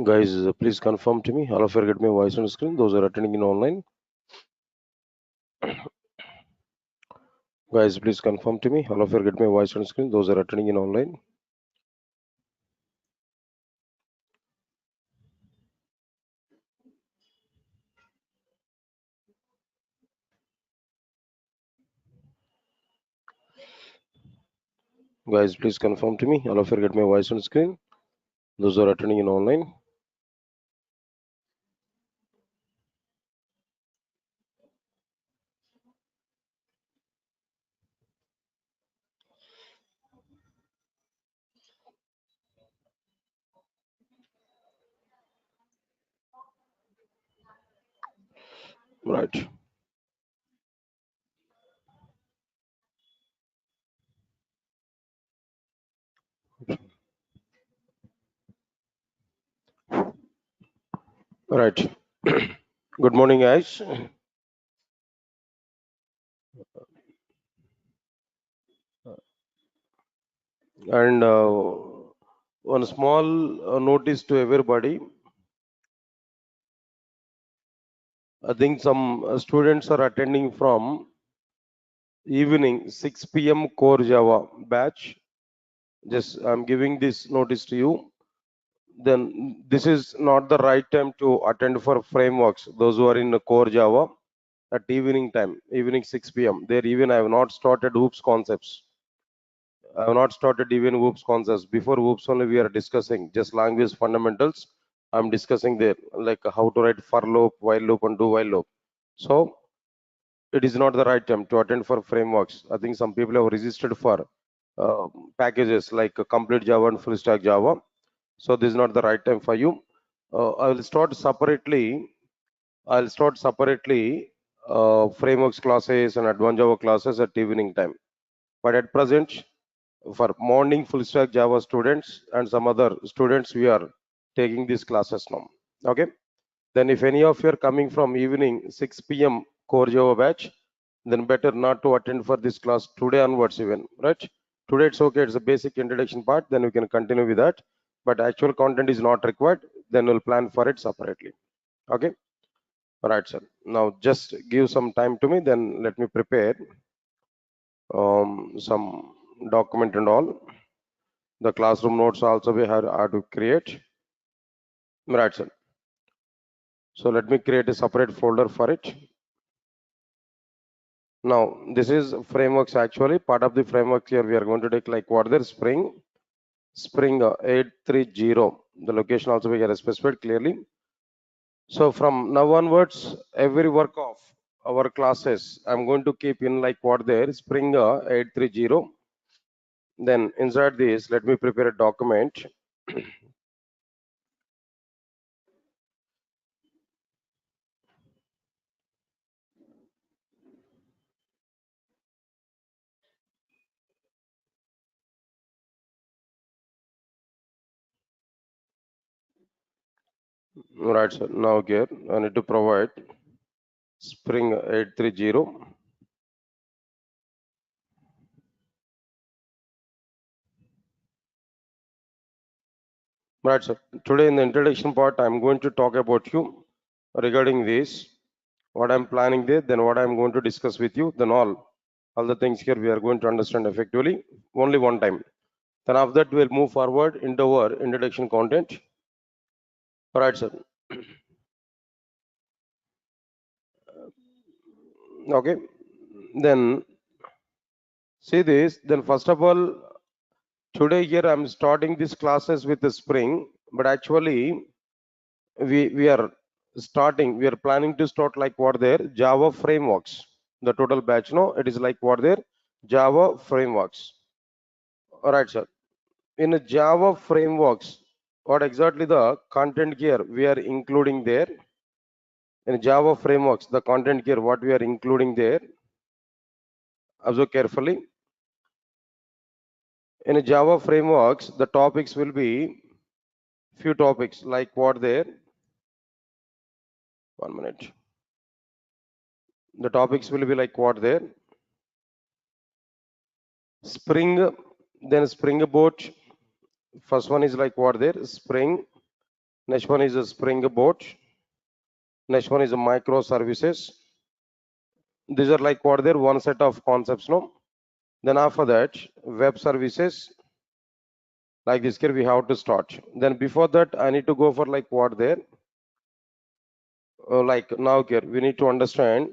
Guys, please confirm to me. All of you get my voice on screen. Those are attending in online. Guys, please confirm to me. All of you get my voice on screen. Those are attending in online. Guys, please confirm to me. All of you get my voice on screen. Those are attending in online. Right. Right. Good morning, guys. And one small notice to everybody. I think some students are attending from evening 6 p.m. core Java batch. Just I'm giving this notice to you. Then this is not the right time to attend for frameworks. Those who are in the core Java at evening time, evening 6 p.m. There even I have not started hoops concepts. I have not started even hoops concepts. Before hoops only we are discussing just language fundamentals. I'm discussing there like how to write for loop, while loop, and do while loop. So it is not the right time to attend for frameworks. I think some people have registered for packages like complete Java and full stack Java. So this is not the right time for you. I will start separately. I'll start separately frameworks classes and advanced Java classes at evening time. But at present, for morning full stack Java students and some other students, we are taking these classes now. Okay. Then if any of you are coming from evening 6 p.m. core Java batch, then better not to attend for this class today onwards even, right? Today it's okay, it's a basic introduction part, then we can continue with that. But actual content is not required, then we'll plan for it separately. Okay? All right, sir. Now just give some time to me, then let me prepare some document and all. The classroom notes also we have to create. Right, sir. So let me create a separate folder for it. Now, this is frameworks actually. Part of the framework here, we are going to take like what there Spring 830. The location also we get specified clearly. So from now onwards, every work of our classes, I'm going to keep in like what there Spring 830. Then inside this, let me prepare a document. Right, sir. Now here, I need to provide Spring 830. Right, sir. Today in the introduction part, I'm going to talk about you regarding this, what I'm planning there, then what I'm going to discuss with you, then all the things here we are going to understand effectively only one time. Then after that, we'll move forward into our introduction content. Right, sir. Okay. Then see this. Then first of all, today here I'm starting these classes with the Spring, but actually we are we are planning to start like what there Java frameworks. The total batch, no, it is like what there Java frameworks. All right, sir. In Java frameworks, what exactly the content here we are including there? In Java frameworks, the content here what we are including there? Observe carefully. In Java frameworks, the topics will be few topics like what there. 1 minute. The topics will be like what there? Spring, then Spring Boot. First one is like what there? Spring Next one is a Spring Boot. Next one is a microservices. These are like what they're one set of concepts, no? Then after that, web services. Like this here, we have to start. Then before that, I need to go for like what there. Like now here, we need to understand.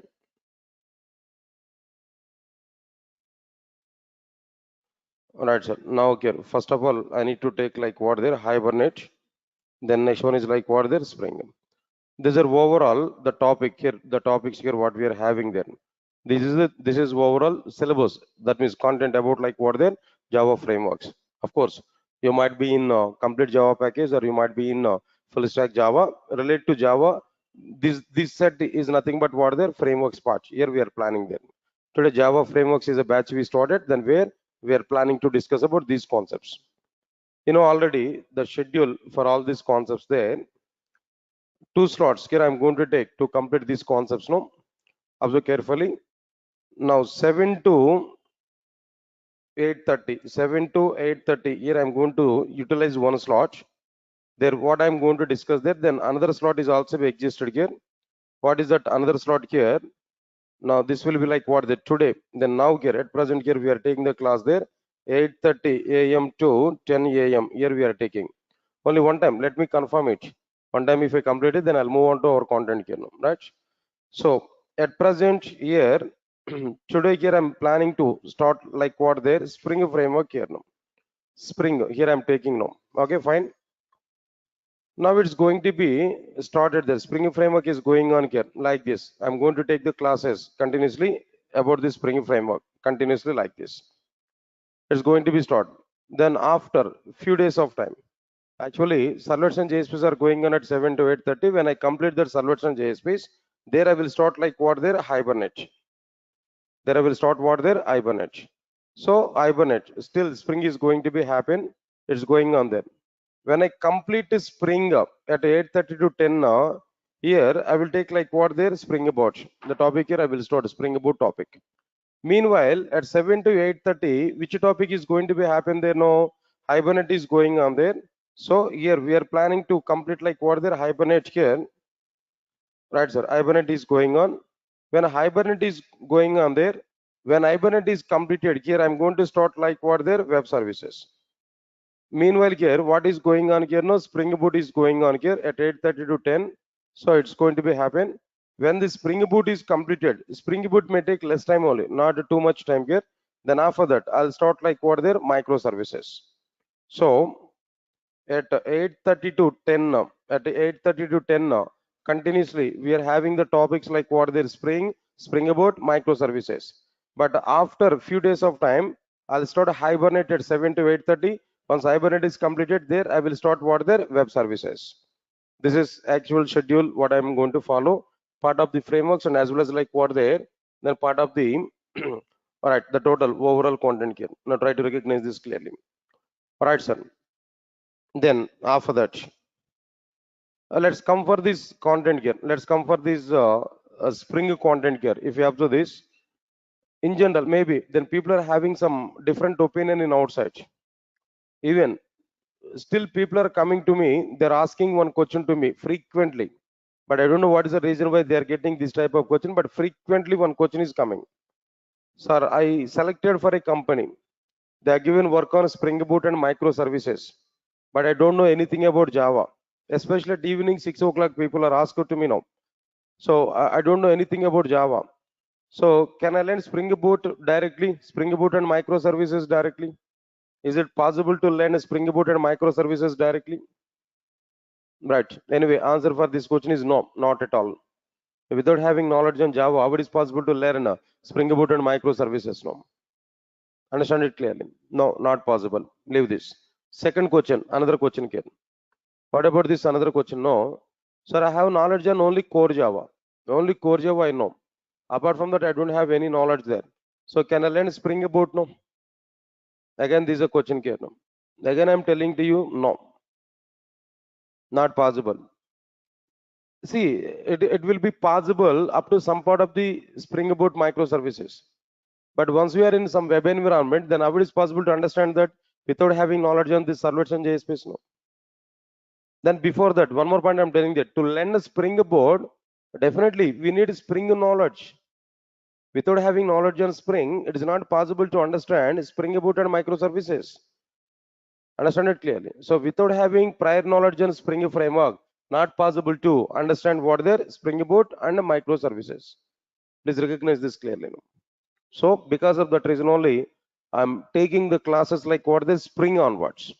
All right, sir. Now here, first of all, I need to take like what there, Hibernate. Then next one is like what there, Spring. These are overall the topic here, the topics here, what we are having there. This is overall syllabus. That means content about like what there, Java frameworks. Of course, you might be in complete Java package or you might be in full stack Java. Related to Java, this set is nothing but what their frameworks part. Here we are planning there. Today Java frameworks is a batch we started. Then where we are planning to discuss about these concepts. You know already the schedule for all these concepts there. Two slots here I'm going to take to complete these concepts. No, observe carefully. Now 7 to 8:30. 7 to 8:30. Here I'm going to utilize one slot. There, what I'm going to discuss there. Then another slot is also be existed here. What is that another slot here? Now this will be like what the today. Then now here at present here we are taking the class there 8:30 a.m. to 10 a.m. Here we are taking only one time. Let me confirm it. One time if I complete it, then I'll move on to our content here, right? So at present here, today here I'm planning to start like what there Spring framework here now. Spring here I'm taking now. Okay, fine. Now it's going to be started. The Spring framework is going on here like this. I'm going to take the classes continuously about the Spring framework continuously like this. It's going to be started. Then after few days of time, actually servlets and JSPs are going on at 7 to 8:30. When I complete the servlets and JSPs, there I will start like what there Hibernate. There I will start what there Hibernate. So Hibernate still Spring is going to be happen. It's going on there. When I complete Spring at 8:30 to 10 now, here I will take like what there Spring Boot. The topic here I will start Spring Boot topic. Meanwhile, at 7 to 8:30, which topic is going to be happen there? No, Hibernate is going on there. So here we are planning to complete like what there Hibernate here, right, sir? Hibernate is going on. When Hibernate is going on there, when Hibernate is completed, here I'm going to start like what there web services. Meanwhile, here what is going on here? No, Spring Boot is going on here at 8:30 to 10. So it's going to be happen. When the Spring Boot is completed, Spring Boot may take less time only, not too much time here. Then after that, I'll start like what there microservices. So at 8:30 to 10 now, at 8:30 to 10 now, continuously we are having the topics like what there Spring Boot, microservices. But after a few days of time, I'll start Hibernate at 7 to 8:30. Once Hibernate is completed, there I will start what there web services. This is actual schedule what I'm going to follow. Part of the frameworks and as well as like what there, then part of the all right, the total overall content here. Now try to recognize this clearly. All right, sir. Then after that, let's come for this content here. Let's come for this Spring content here. If you observe this, in general, maybe then people are having some different opinion in outside. Even still, people are coming to me. They're asking one question to me frequently, but I don't know what is the reason why they are getting this type of question. But frequently, one question is coming. Sir, I selected for a company. They are given work on Spring Boot and microservices, but I don't know anything about Java. Especially at evening 6 o'clock, people are asked to me now. So I don't know anything about Java. So can I learn Spring Boot directly? Spring Boot and microservices directly? Is it possible to learn Spring Boot and microservices directly? Right. Anyway, answer for this question is no, not at all. Without having knowledge on Java, how it is possible to learn Spring Boot and microservices? No. Understand it clearly? No, not possible. Leave this. Second question, another question here. What about this another question? No. Sir, I have knowledge on only core Java. Only core Java I know. Apart from that, I don't have any knowledge there. So can I learn Spring Boot? No. Again, this is a question here. No. Again, I'm telling to you, no. Not possible. See, it will be possible up to some part of the Spring Boot microservices. But once we are in some web environment, then how it is possible to understand that without having knowledge on the servlets and JSPs? No. Then before that, one more point I'm telling that to learn a Spring Boot, definitely we need Spring knowledge. Without having knowledge on Spring, it is not possible to understand Spring Boot and microservices. Understand it clearly. So without having prior knowledge on Spring framework, not possible to understand what their Spring Boot and microservices. Please recognize this clearly. So because of that reason only, I'm taking the classes like what is Spring onwards.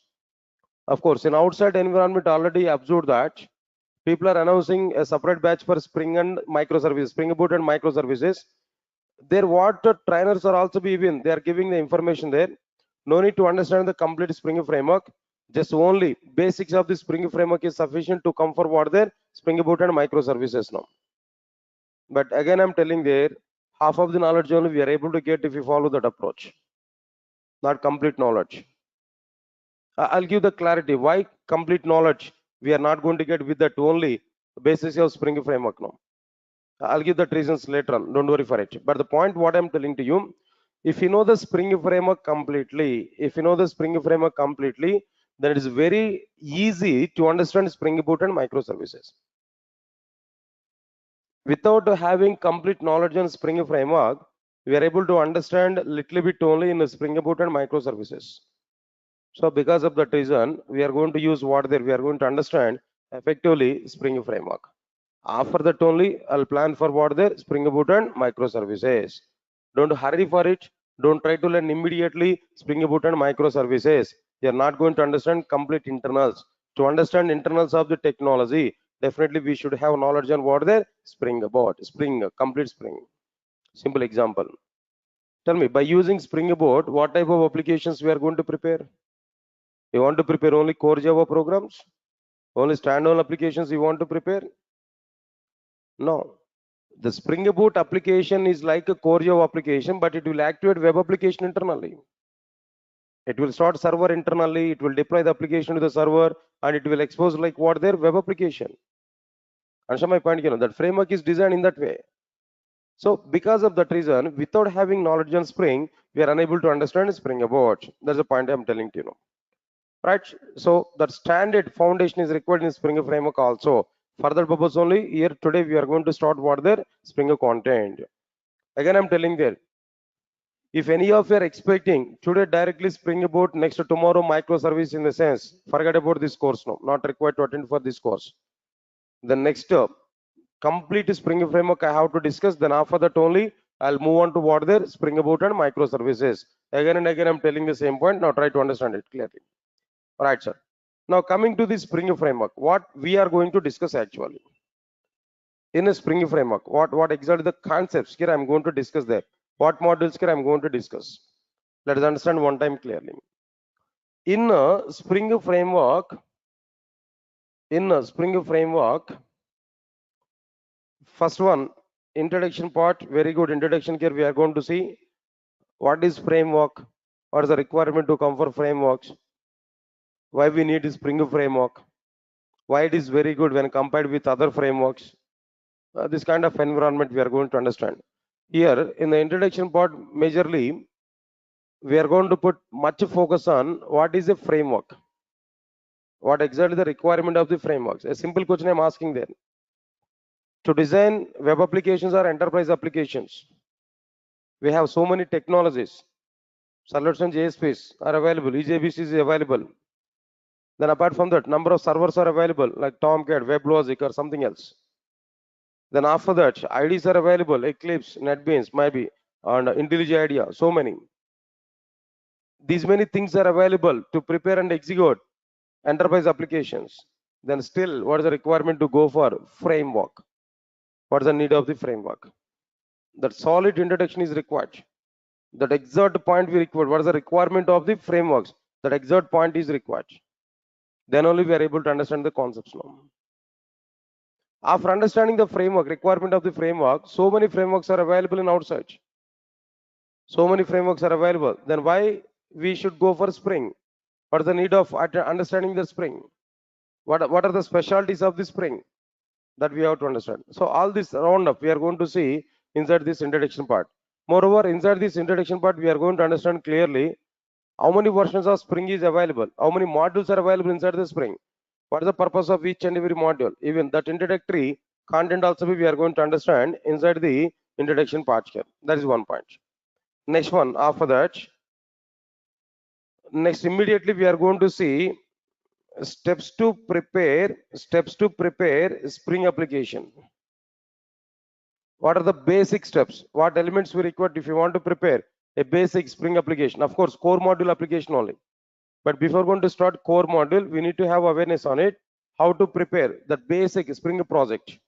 Of course, in outside environment already observed that people are announcing a separate batch for Spring and microservices, Spring Boot and microservices. Their what trainers are also given. They are giving the information there. No need to understand the complete Spring framework. Just only basics of the Spring framework is sufficient to come for what their Spring Boot and microservices now. But again, I'm telling there, half of the knowledge only we are able to get if we follow that approach, not complete knowledge. I'll give the clarity why complete knowledge we are not going to get with that only basis of Spring framework now. I'll give the reasons later on. Don't worry for it. But the point what I'm telling to you, if you know the Spring framework completely, then it is very easy to understand Spring Boot and microservices. Without having complete knowledge on Spring framework, we are able to understand little bit only in the Spring Boot and microservices. So because of that reason, we are going to use what there we are going to understand effectively Spring framework. After that only, I'll plan for what there Spring Boot and microservices. Don't hurry for it. Don't try to learn immediately Spring Boot and microservices. You are not going to understand complete internals. To understand internals of the technology, definitely we should have knowledge on what there Spring Boot, complete Spring. Simple example. Tell me, by using Spring Boot, what type of applications we are going to prepare? You want to prepare only core Java programs? Only standalone applications you want to prepare? No. The Spring Boot application is like a core Java application, but it will activate web application internally. It will start server internally, it will deploy the application to the server, and it will expose like what their web application. Understand my point? That framework is designed in that way. So because of that reason, without having knowledge on Spring, we are unable to understand Spring Boot. That's the point I'm telling you. Right? So that standard foundation is required in Spring framework also. For that purpose only, here today we are going to start what their Spring content. Again, I'm telling there, if any of you are expecting today directly Spring Boot, next to tomorrow microservice in the sense, forget about this course now, not required to attend for this course. The next complete Spring framework I have to discuss, then after that only I'll move on to what their Spring Boot and microservices. Again and again, I'm telling the same point. Now try to understand it clearly. All right, sir. Now coming to the Spring framework, what we are going to discuss actually. In a Spring framework, what exactly the concepts here I'm going to discuss there. What modules here I'm going to discuss. Let us understand one time clearly. In a Spring framework, first one, introduction part, very good introduction here. We are going to see what is framework, what is the requirement to come for frameworks, why we need a Spring framework, why it is very good when compared with other frameworks. This kind of environment we are going to understand. Here in the introduction part, majorly, we are going to put much focus on what is a framework. What exactly the requirement of the frameworks? A simple question I'm asking there. To design web applications or enterprise applications, we have so many technologies. Servlets and JSPs are available. EJBC is available. Then apart from that, number of servers are available like Tomcat, WebLogic or something else. Then after that, IDs are available, Eclipse, NetBeans, maybe, and IntelliJ IDEA, so many. These many things are available to prepare and execute enterprise applications. Then still, what is the requirement to go for framework? What is the need of the framework? That solid introduction is required. That exact point we require. What is the requirement of the frameworks? That exact point is required. Then only we are able to understand the concepts now. After understanding the framework, requirement of the framework, so many frameworks are available in outside. So many frameworks are available. Then why we should go for Spring? What is the need of understanding the Spring? What are the specialties of the Spring? That we have to understand. So all this roundup we are going to see inside this introduction part. Moreover, inside this introduction part, we are going to understand clearly how many versions of Spring is available, how many modules are available inside the Spring, What is the purpose of each and every module? Even that introductory content also we are going to understand inside the introduction part here. That is one point. Next one, after that, next immediately we are going to see steps to prepare spring application. What are the basic steps? What elements we require if you want to prepare a basic spring application? Of course, core module application only. But before going to start core module, we need to have awareness on it, how to prepare that basic spring project.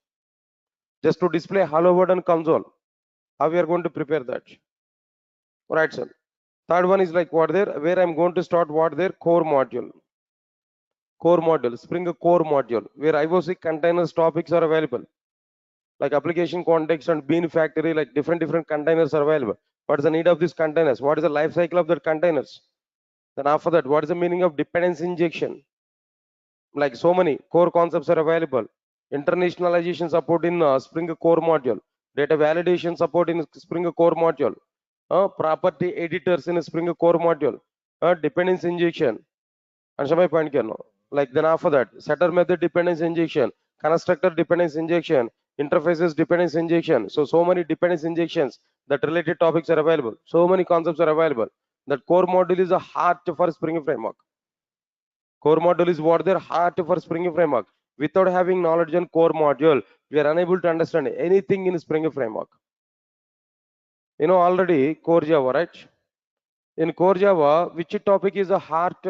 Just to display hello world and console. How we are going to prepare that? Right, sir. Third one is like what there, where I'm going to start what there, core module. Core module, Spring core module, where IOC containers topics are available. Like application context and bean factory, like different containers are available. What is the need of these containers? What is the life cycle of the containers? Then after that, what is the meaning of dependency injection? Like so many core concepts are available. Internationalization support in Spring core module. Data validation support in Spring core module. Property editors in Spring core module. Dependency injection. Answer my point here. Like then after that, setter method dependency injection, constructor dependency injection, interfaces dependency injection. So many dependency injections that related topics are available. So many concepts are available. That core module is a heart for Spring framework. Core module is what their heart for Spring framework. Without having knowledge on core module, we are unable to understand anything in Spring framework. You know already core Java, right? In core Java, which topic is a heart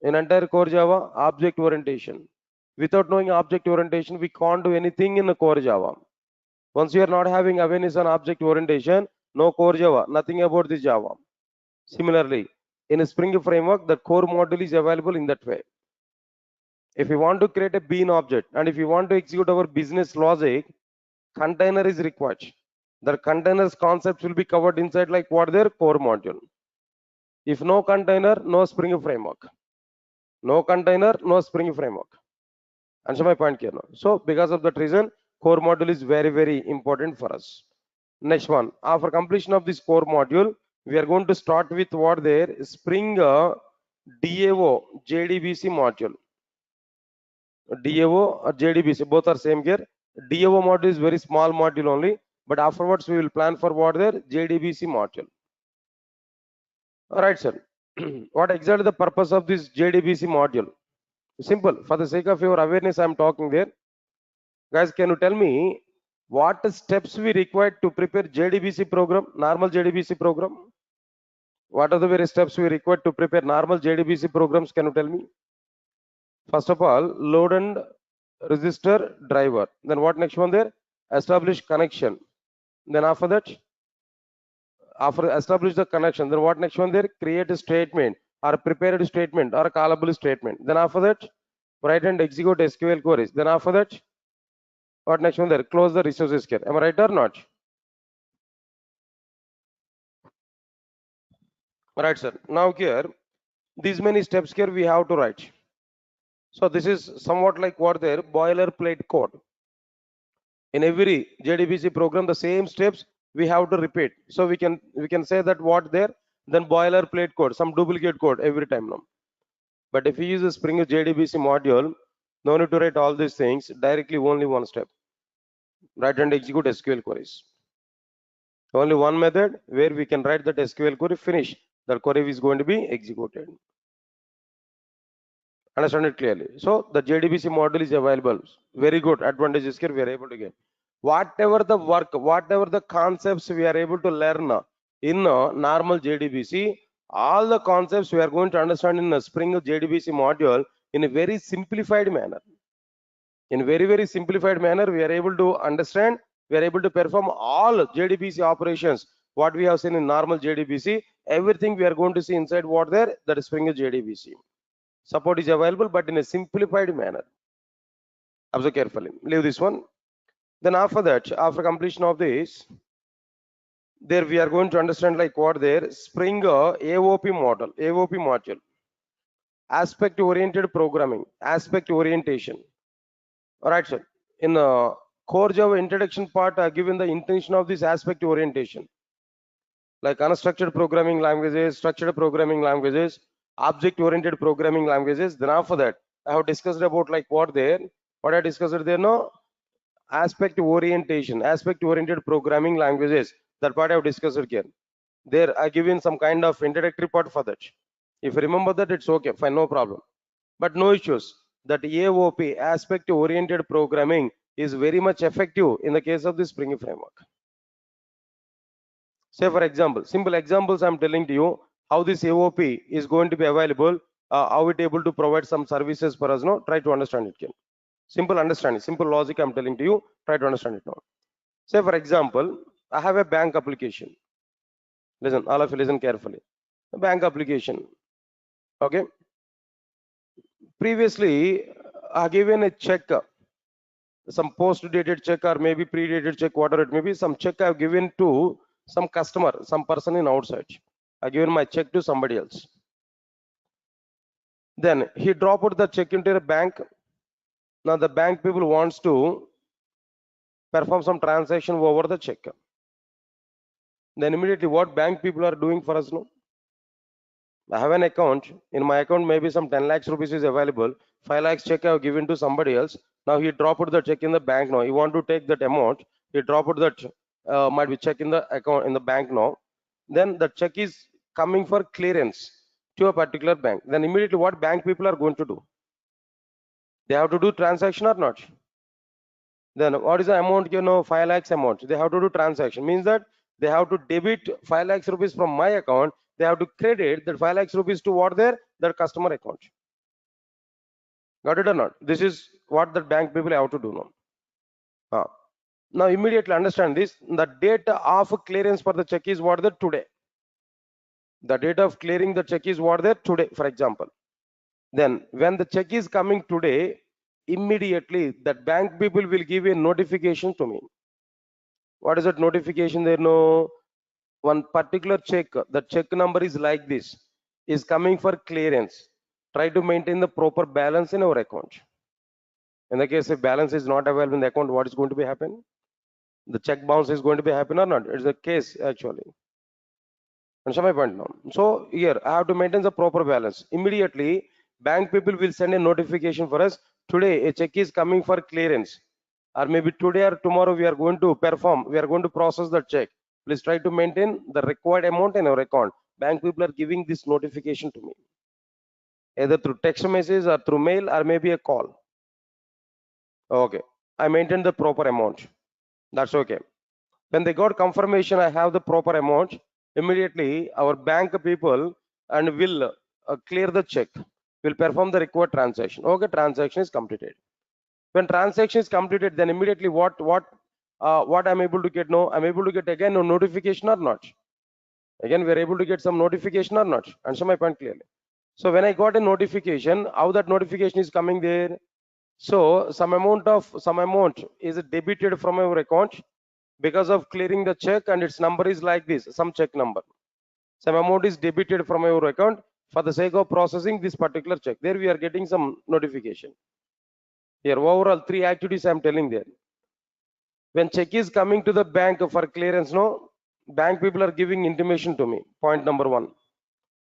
in entire core Java? Object orientation. Without knowing object orientation, we can't do anything in the core Java. Once you are not having awareness on object orientation, no core Java, nothing about this Java. Similarly, in a Spring framework, the core module is available in that way. If you want to create a bean object and if you want to execute our business logic, container is required. The containers concepts will be covered inside like what their core module. If no container, no Spring framework. No container, no Spring framework. Answer my point here now. So because of that reason, core module is very important for us. Next one, after completion of this core module, we are going to start with what there Spring DAO JDBC module. DAO or JDBC, both are same here. DAO module is very small module only, but afterwards we will plan for what there JDBC module. All right, sir. What exactly the purpose of this JDBC module? Simple. For the sake of your awareness, I am talking there. Guys, can you tell me what steps we require to prepare JDBC program, normal JDBC program? What are the various steps we require to prepare normal JDBC programs? Can you tell me? First of all, load and register driver. Then what next one there? Establish connection. Then after that, after establish the connection, then what next one there? Create a statement or prepared statement or a callable statement. Then after that, write and execute SQL queries. Then after that, what next one there? Close the resources here. Am I right or not? Right, sir. Now here, these many steps here we have to write. So this is somewhat like what there boilerplate code. In every JDBC program, the same steps we have to repeat. So we can say that what there, then boilerplate code, some duplicate code every time now. But if you use the Spring JDBC module, no need to write all these things, directly only one step. Write and execute SQL queries. Only one method where we can write that SQL query, finish. That query is going to be executed. Understand it clearly. So the JDBC module is available. Very good advantages here we are able to get. Whatever the work, whatever the concepts we are able to learn in normal JDBC, all the concepts we are going to understand in a Spring JDBC module in a very simplified manner. In very simplified manner, we are able to understand, we are able to perform all JDBC operations. What we have seen in normal JDBC, everything we are going to see inside what there, that is Spring JDBC. Support is available, but in a simplified manner. Observe carefully. Leave this one. Then after that, after completion of this, there we are going to understand like what there Spring AOP model, AOP module, aspect oriented programming, aspect orientation. All right, sir. In the core Java introduction part, given the intention of this aspect orientation, like unstructured programming languages, structured programming languages, object oriented programming languages. Then after that, I have discussed about like what there, what I discussed there, no, aspect orientation, aspect oriented programming languages. That part I have discussed here. There I given some kind of introductory part for that. If you remember that, it's okay, fine, no problem. But no issues. That AOP, aspect oriented programming, is very much effective in the case of the Spring framework. Say for example, simple examples I'm telling to you how this AOP is going to be available, how it able to provide some services for us. No, try to understand it. Ken. Simple understanding, simple logic I'm telling to you. Try to understand it now. Say for example, I have a bank application. Listen, all of you listen carefully. A bank application. Okay. Previously, I given a check, some post-dated check or maybe pre-dated check, whatever it may be, some check I've given to some customer, some person in outside. I given my check to somebody else. Then he dropped the check into a bank. Now the bank people wants to perform some transaction over the check. Then immediately what bank people are doing for us now? I have an account. In my account, maybe some 10 lakhs rupees is available. 5 lakhs check I have given to somebody else. Now he dropped the check in the bank now. He want to take that amount. He dropped that might be check in the account in the bank now. Then the check is coming for clearance to a particular bank. Then immediately what bank people are going to do? They have to do transaction or not? Then what is the amount, 5 lakhs amount? They have to do transaction. Means that they have to debit 5 lakhs rupees from my account. They have to credit that 5 lakhs rupees to what their customer account. Got it or not? This is what the bank people have to do now. Now immediately understand this. The date of clearance for the check is what the today. The date of clearing the check is what there today, for example. Then when the check is coming today, immediately that bank people will give a notification to me. What is that notification? There no one particular check, the check number is like this, is coming for clearance. Try to maintain the proper balance in our account. In the case if balance is not available in the account, what is going to be happen? The check bounce is going to be happen or not? It's the case actually. Understand my point now? So here I have to maintain the proper balance. Immediately bank people will send a notification for us. Today a check is coming for clearance, or maybe today or tomorrow we are going to perform, we are going to process the check. Please try to maintain the required amount in our account. Bank people are giving this notification to me, either through text message or through mail or maybe a call. Okay, I maintain the proper amount. That's okay. When they got confirmation I have the proper amount, immediately our bank people and will clear the check, will perform the required transaction. Okay, transaction is completed. When transaction is completed, then immediately what I'm able to get now? I'm able to get again a notification or not? Again, we're able to get some notification or not? Answer my point clearly. So when I got a notification, how that notification is coming there? So some amount is debited from our account because of clearing the check, and its number is like this, some check number. Some amount is debited from our account for the sake of processing this particular check. There we are getting some notification. Here overall 3 activities I'm telling there. When check is coming to the bank for clearance, no, bank people are giving intimation to me. Point number 1.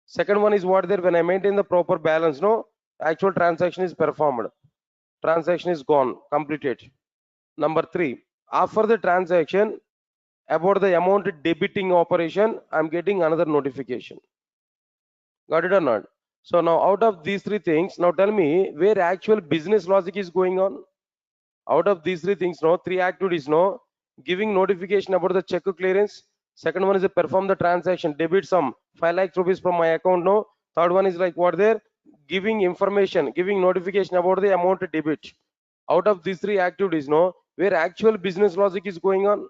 Second one is what there, when I maintain the proper balance, no, actual transaction is performed. Transaction is gone, completed. Number 3, after the transaction, about the amount debiting operation, I'm getting another notification. Got it or not? So now out of these 3 things, now tell me where actual business logic is going on. Out of these 3 things, no, 3 activities, no, giving notification about the check clearance. Second one is to perform the transaction, debit some 5 lakhs rupees from my account, no. Third one is like what there, giving information, giving notification about the amount debit. Out of these 3 activities, no, where actual business logic is going on.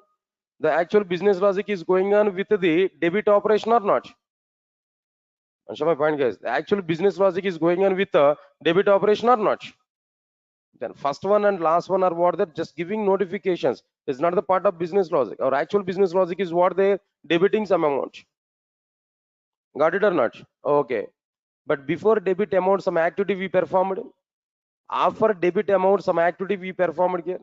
The actual business logic is going on with the debit operation or not? Answer my point, guys. The actual business logic is going on with the debit operation or not? Then first one and last one are what they're just giving notifications. It's not the part of business logic. Our actual business logic is what they're debiting some amount. Got it or not? Okay. But before debit amount, some activity we performed. After debit amount, some activity we performed here.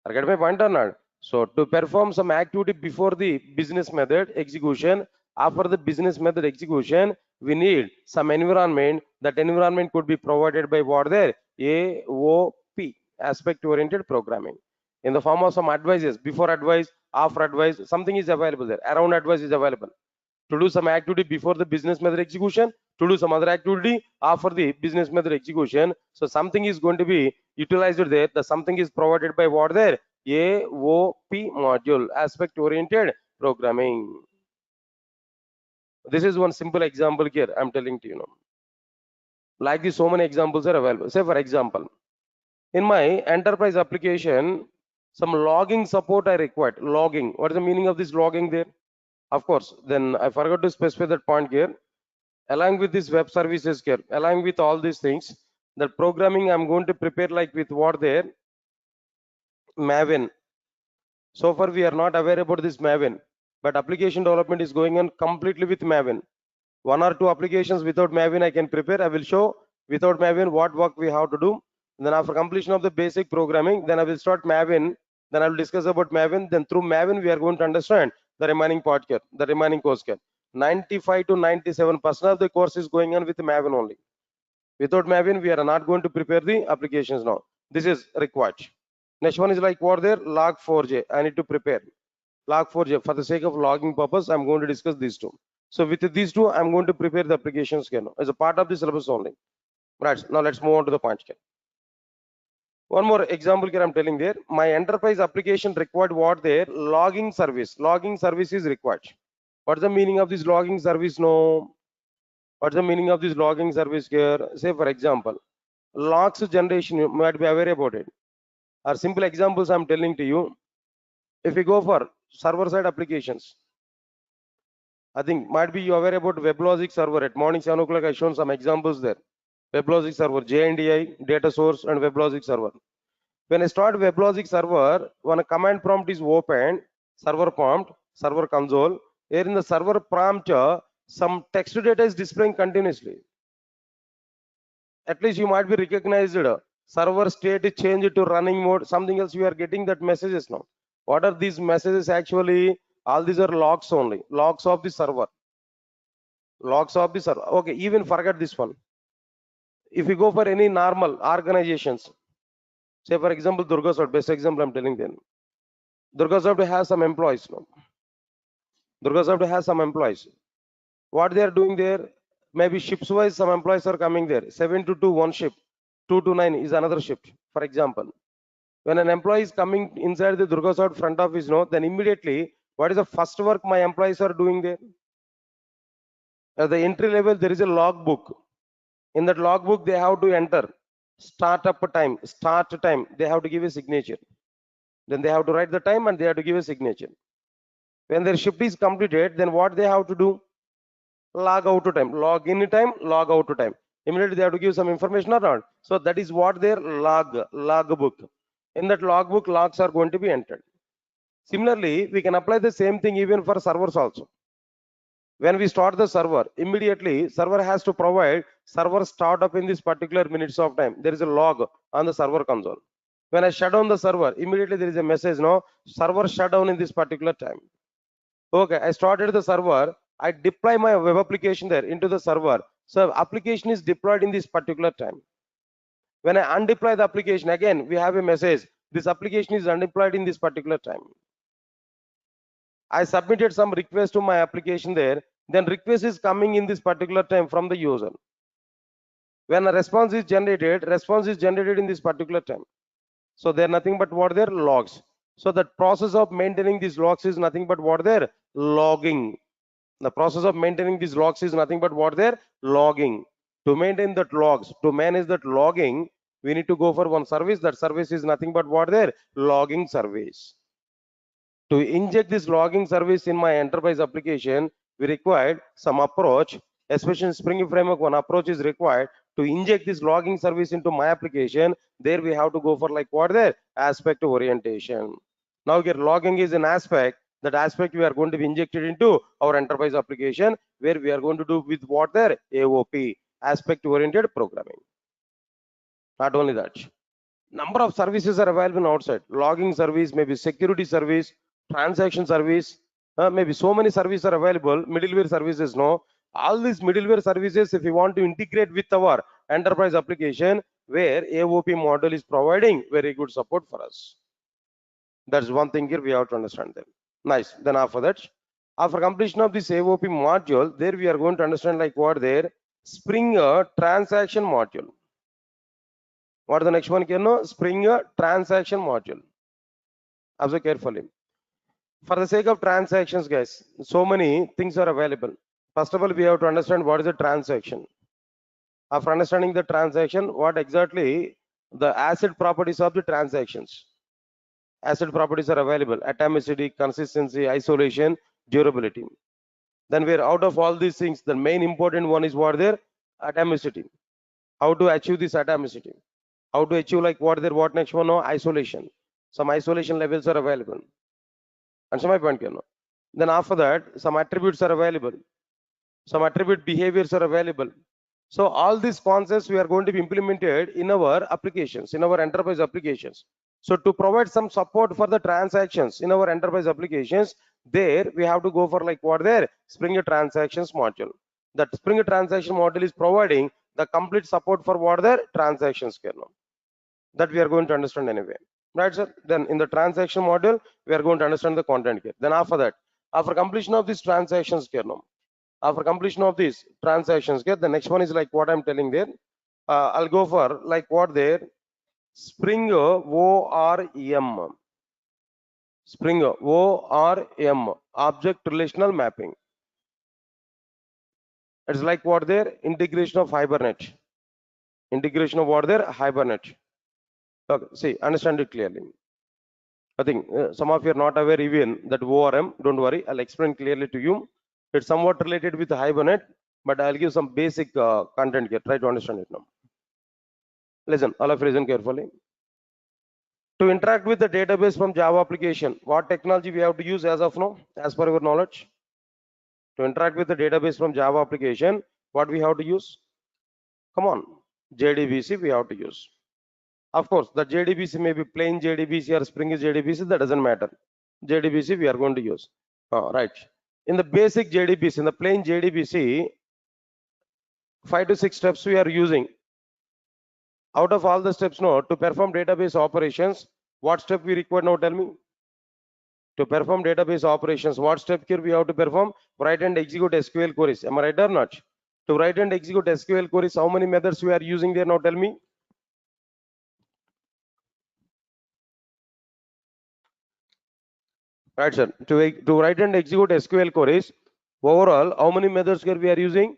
I get my point or not? So to perform some activity before the business method execution, After the business method execution, we need some environment. That environment could be provided by what there? AOP, aspect oriented programming, in the form of some advices, before advice, after advice, something is available there. Around advice is available to do some activity before the business method execution, to do some other activity after the business method execution. So something is going to be utilized there. The something is provided by what there? AOP module, aspect oriented programming. This is one simple example here I'm telling to you now. Like this, so many examples are available. Say for example, in my enterprise application, some logging support I required. Logging. What is the meaning of this logging there? Of course, then I forgot to specify that point here. Along with this web services here, along with all these things, the programming I'm going to prepare like with what there? Maven. So far we are not aware about this Maven, but application development is going on completely with Maven. One or two applications without Maven I can prepare. I will show without Maven what work we have to do. And then after completion of the basic programming, then I will start Maven. Then I will discuss about Maven. Then through Maven we are going to understand the remaining part here, the remaining course here. 95 to 97% of the course is going on with Maven only. Without Maven, we are not going to prepare the applications now. This is required. Next one is like what there? Log4j. I need to prepare Log4j. For the sake of logging purpose, I'm going to discuss these two. So with these two, I'm going to prepare the applications here now, as a part of the syllabus only. Right. Now let's move on to the point here. One more example here I'm telling there. My enterprise application required what there? Logging service. Logging service is required. What's the meaning of this logging service? No. What's the meaning of this logging service here? Say for example, logs generation, you might be aware about it. Or simple examples I'm telling to you. If you go for server side applications, I think might be you aware about WebLogic server. At morning 7 o'clock, I shown some examples there. WebLogic server, JNDI, data source, and WebLogic server. When I start WebLogic server, when a command prompt is opened, server prompt, server console, here in the server prompt, some text data is displaying continuously. At least you might be recognized. Server state is changed to running mode, something else. You are getting that messages now. What are these messages actually? All these are logs only, logs of the server. Logs of the server. Okay, even forget this one. If you go for any normal organizations, say for example, Durga Soft, best example I'm telling them. Durga Soft has some employees now. Durga Soft has some employees. What they are doing there? Maybe shifts wise, some employees are coming there. 7 to 2, one shift. 2 to 9 is another shift. For example, when an employee is coming inside the Durga Soft front office, no, then immediately, what is the first work my employees are doing there? At the entry level, there is a logbook. In that logbook, they have to enter startup time, start time. They have to give a signature. Then they have to write the time and they have to give a signature. When their shift is completed, then what they have to do? Log out to time, log in time, log out to time. Immediately they have to give some information or not. So that is what their logbook. In that logbook, logs are going to be entered. Similarly, we can apply the same thing even for servers also. When we start the server, immediately server has to provide server startup in this particular minutes of time. There is a log on the server console. When I shut down the server, immediately there is a message, no, server shut down in this particular time. Okay, I started the server. I deploy my web application there into the server. So application is deployed in this particular time. When I undeploy the application, again, we have a message. This application is undeployed in this particular time. I submitted some request to my application there. Then request is coming in this particular time from the user. When a response is generated in this particular time. So they're nothing but what they're logs. So the process of maintaining these logs is nothing but what they're logging. The process of maintaining these logs is nothing but what they're logging. To maintain that logs, to manage that logging, we need to go for one service. That service is nothing but what they're logging service. To inject this logging service in my enterprise application, we required some approach, especially in Spring Framework, one approach is required to inject this logging service into my application. There we have to go for like what there? Aspect orientation. Now here logging is an aspect. That aspect we are going to be injected into our enterprise application, where we are going to do with what there? AOP, aspect oriented programming. Not only that, number of services are available outside. Logging service, maybe security service, transaction service, Maybe so many services are available, middleware services, no. All these middleware services, if you want to integrate with our enterprise application, where AOP model is providing very good support for us. That's one thing here we have to understand them. Nice. Then after that, after completion of this AOP module, there we are going to understand like what there, Spring transaction module. What is the next one here? No, Spring transaction module. Observe carefully. For the sake of transactions, guys, so many things are available. First of all, we have to understand what is a transaction. After understanding the transaction, what exactly the asset properties of the transactions. Asset properties are available: atomicity, consistency, isolation, durability. Then we're out of all these things, the main important one is what there? Atomicity. How to achieve this atomicity? How to achieve like what there? What next one? No, isolation. Some isolation levels are available. Answer my point, Kiran. Then after that, some attributes are available. Some attribute behaviors are available. So all these concepts we are going to be implemented in our applications, in our enterprise applications. So to provide some support for the transactions in our enterprise applications, there we have to go for like what there? Spring transactions module. That Spring transaction module is providing the complete support for what there? Transactions, kernel. That we are going to understand anyway. Right, sir? Then in the transaction module, we are going to understand the content here. Then after that, after completion of these transactions, kernel, after completion of these transactions, get the next one is like what I'm telling there. I'll go for like what there, Spring ORM. Spring ORM, object relational mapping. It's like what there, integration of Hibernate. Integration of what there, Hibernate. Okay, see, understand it clearly. I think some of you are not aware even that ORM. Don't worry, I'll explain clearly to you. It's somewhat related with Hibernate, but I'll give some basic content here. Try to understand it now. Listen, all of you listen carefully. To interact with the database from Java application, what technology we have to use as of now, as per your knowledge? To interact with the database from Java application, what we have to use? Come on, JDBC we have to use. Of course, the JDBC may be plain JDBC or Spring JDBC, that doesn't matter. JDBC we are going to use. Right. In the basic JDBC, in the plain JDBC, 5 to 6 steps we are using. Out of all the steps now, to perform database operations, what step we require now? Tell me. To perform database operations, what step here we have to perform? Write and execute SQL queries. Am I right or not? To write and execute SQL queries, how many methods we are using there now? Tell me. Right, sir. To write and execute SQL queries, overall, how many methods here we are using?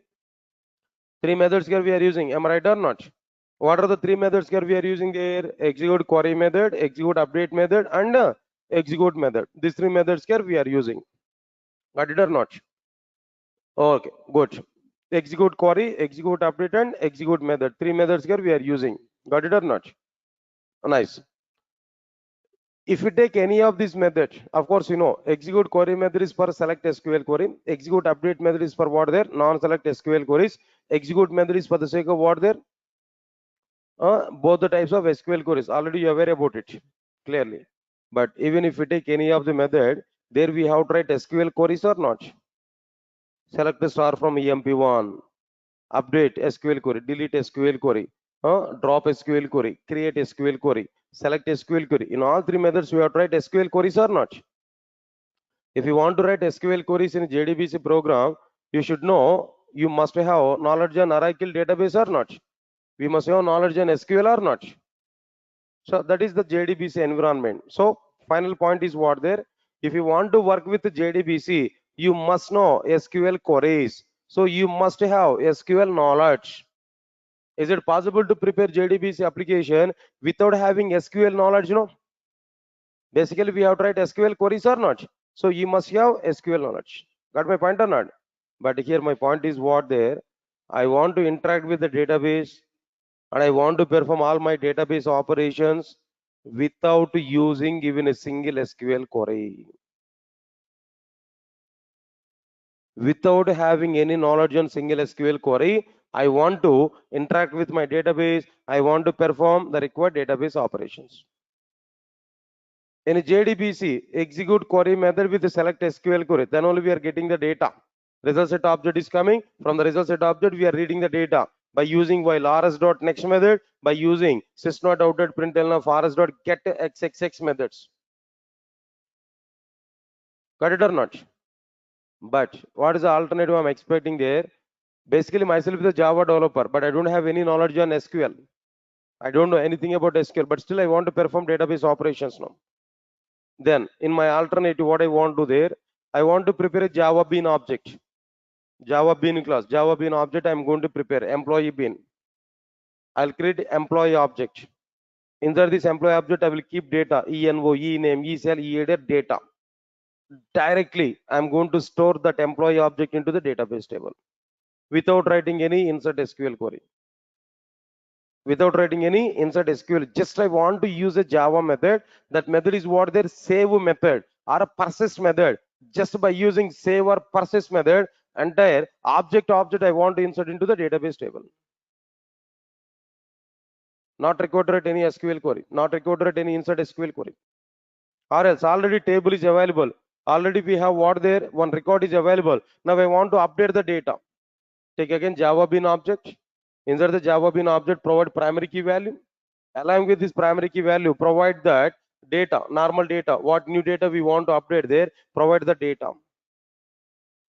3 methods here we are using. Am I right or not? What are the 3 methods here we are using there? Execute query method, execute update method, and execute method. These 3 methods here we are using. Got it or not? Okay, good. Execute query, execute update, and execute method. 3 methods here we are using. Got it or not? Nice. If you take any of these methods, of course, you know, execute query method is for select SQL query. Execute update method is for what there? Non-select SQL queries. Execute method is for the sake of what there? Both the types of SQL queries. Already you are aware about it clearly. But even if we take any of the method, there we have to write SQL queries or not? Select the star from EMP1, update SQL query, delete SQL query, drop SQL query, create SQL query, select SQL query. In all 3 methods, we have to write SQL queries or not? If you want to write SQL queries in JDBC program, you should know you must have knowledge on Oracle database or not? We must have knowledge on SQL or not? So that is the JDBC environment. So final point is what there? If you want to work with JDBC, you must know SQL queries. So you must have SQL knowledge. Is it possible to prepare JDBC application without having SQL knowledge? No. Basically, we have to write SQL queries or not. So you must have SQL knowledge. Got my point or not? But here my point is what there? I want to interact with the database and I want to perform all my database operations without using even a single SQL query. Without having any knowledge on single SQL query, I want to interact with my database. I want to perform the required database operations. In a JDBC, execute query method with the select SQL query. Then only we are getting the data. Result set object is coming. From the result set object, we are reading the data by using while rs.next method, by using sys.out.println of rs.get xxx methods. Got it or not? But what is the alternative I'm expecting there? Basically, myself is a Java developer, but I don't have any knowledge on SQL. I don't know anything about SQL, but still I want to perform database operations now. Then in my alternative, what I want to do there, I want to prepare a Java bean object. Java bean class, Java bean object, I'm going to prepare employee bean. I'll create employee object. Inside this employee object, I will keep data, ENO, ENAME, ECL, EAD data. Directly, I'm going to store that employee object into the database table without writing any insert SQL query. Without writing any insert SQL, just I want to use a Java method. That method is what their save method or a persist method. Just by using save or persist method, entire object I want to insert into the database table. Not required to write any SQL query, not required to write any insert SQL query. Or else already table is available. Already we have what there, one record is available. Now I want to update the data. Take again Java bean object. Insert the Java bean object, provide primary key value. Along with this primary key value, provide that data, normal data. What new data we want to update there, provide the data.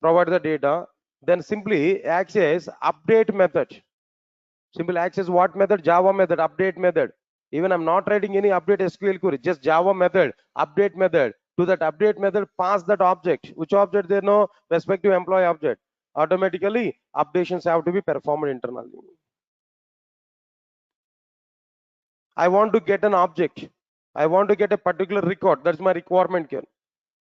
Provide the data. Then simply access update method. Simple access what method? Java method, update method. Even I'm not writing any update SQL query, just Java method, update method. To that update method, pass that object. Which object there? No respective employee object. Automatically, updations have to be performed internally. I want to get an object. I want to get a particular record. That's my requirement here.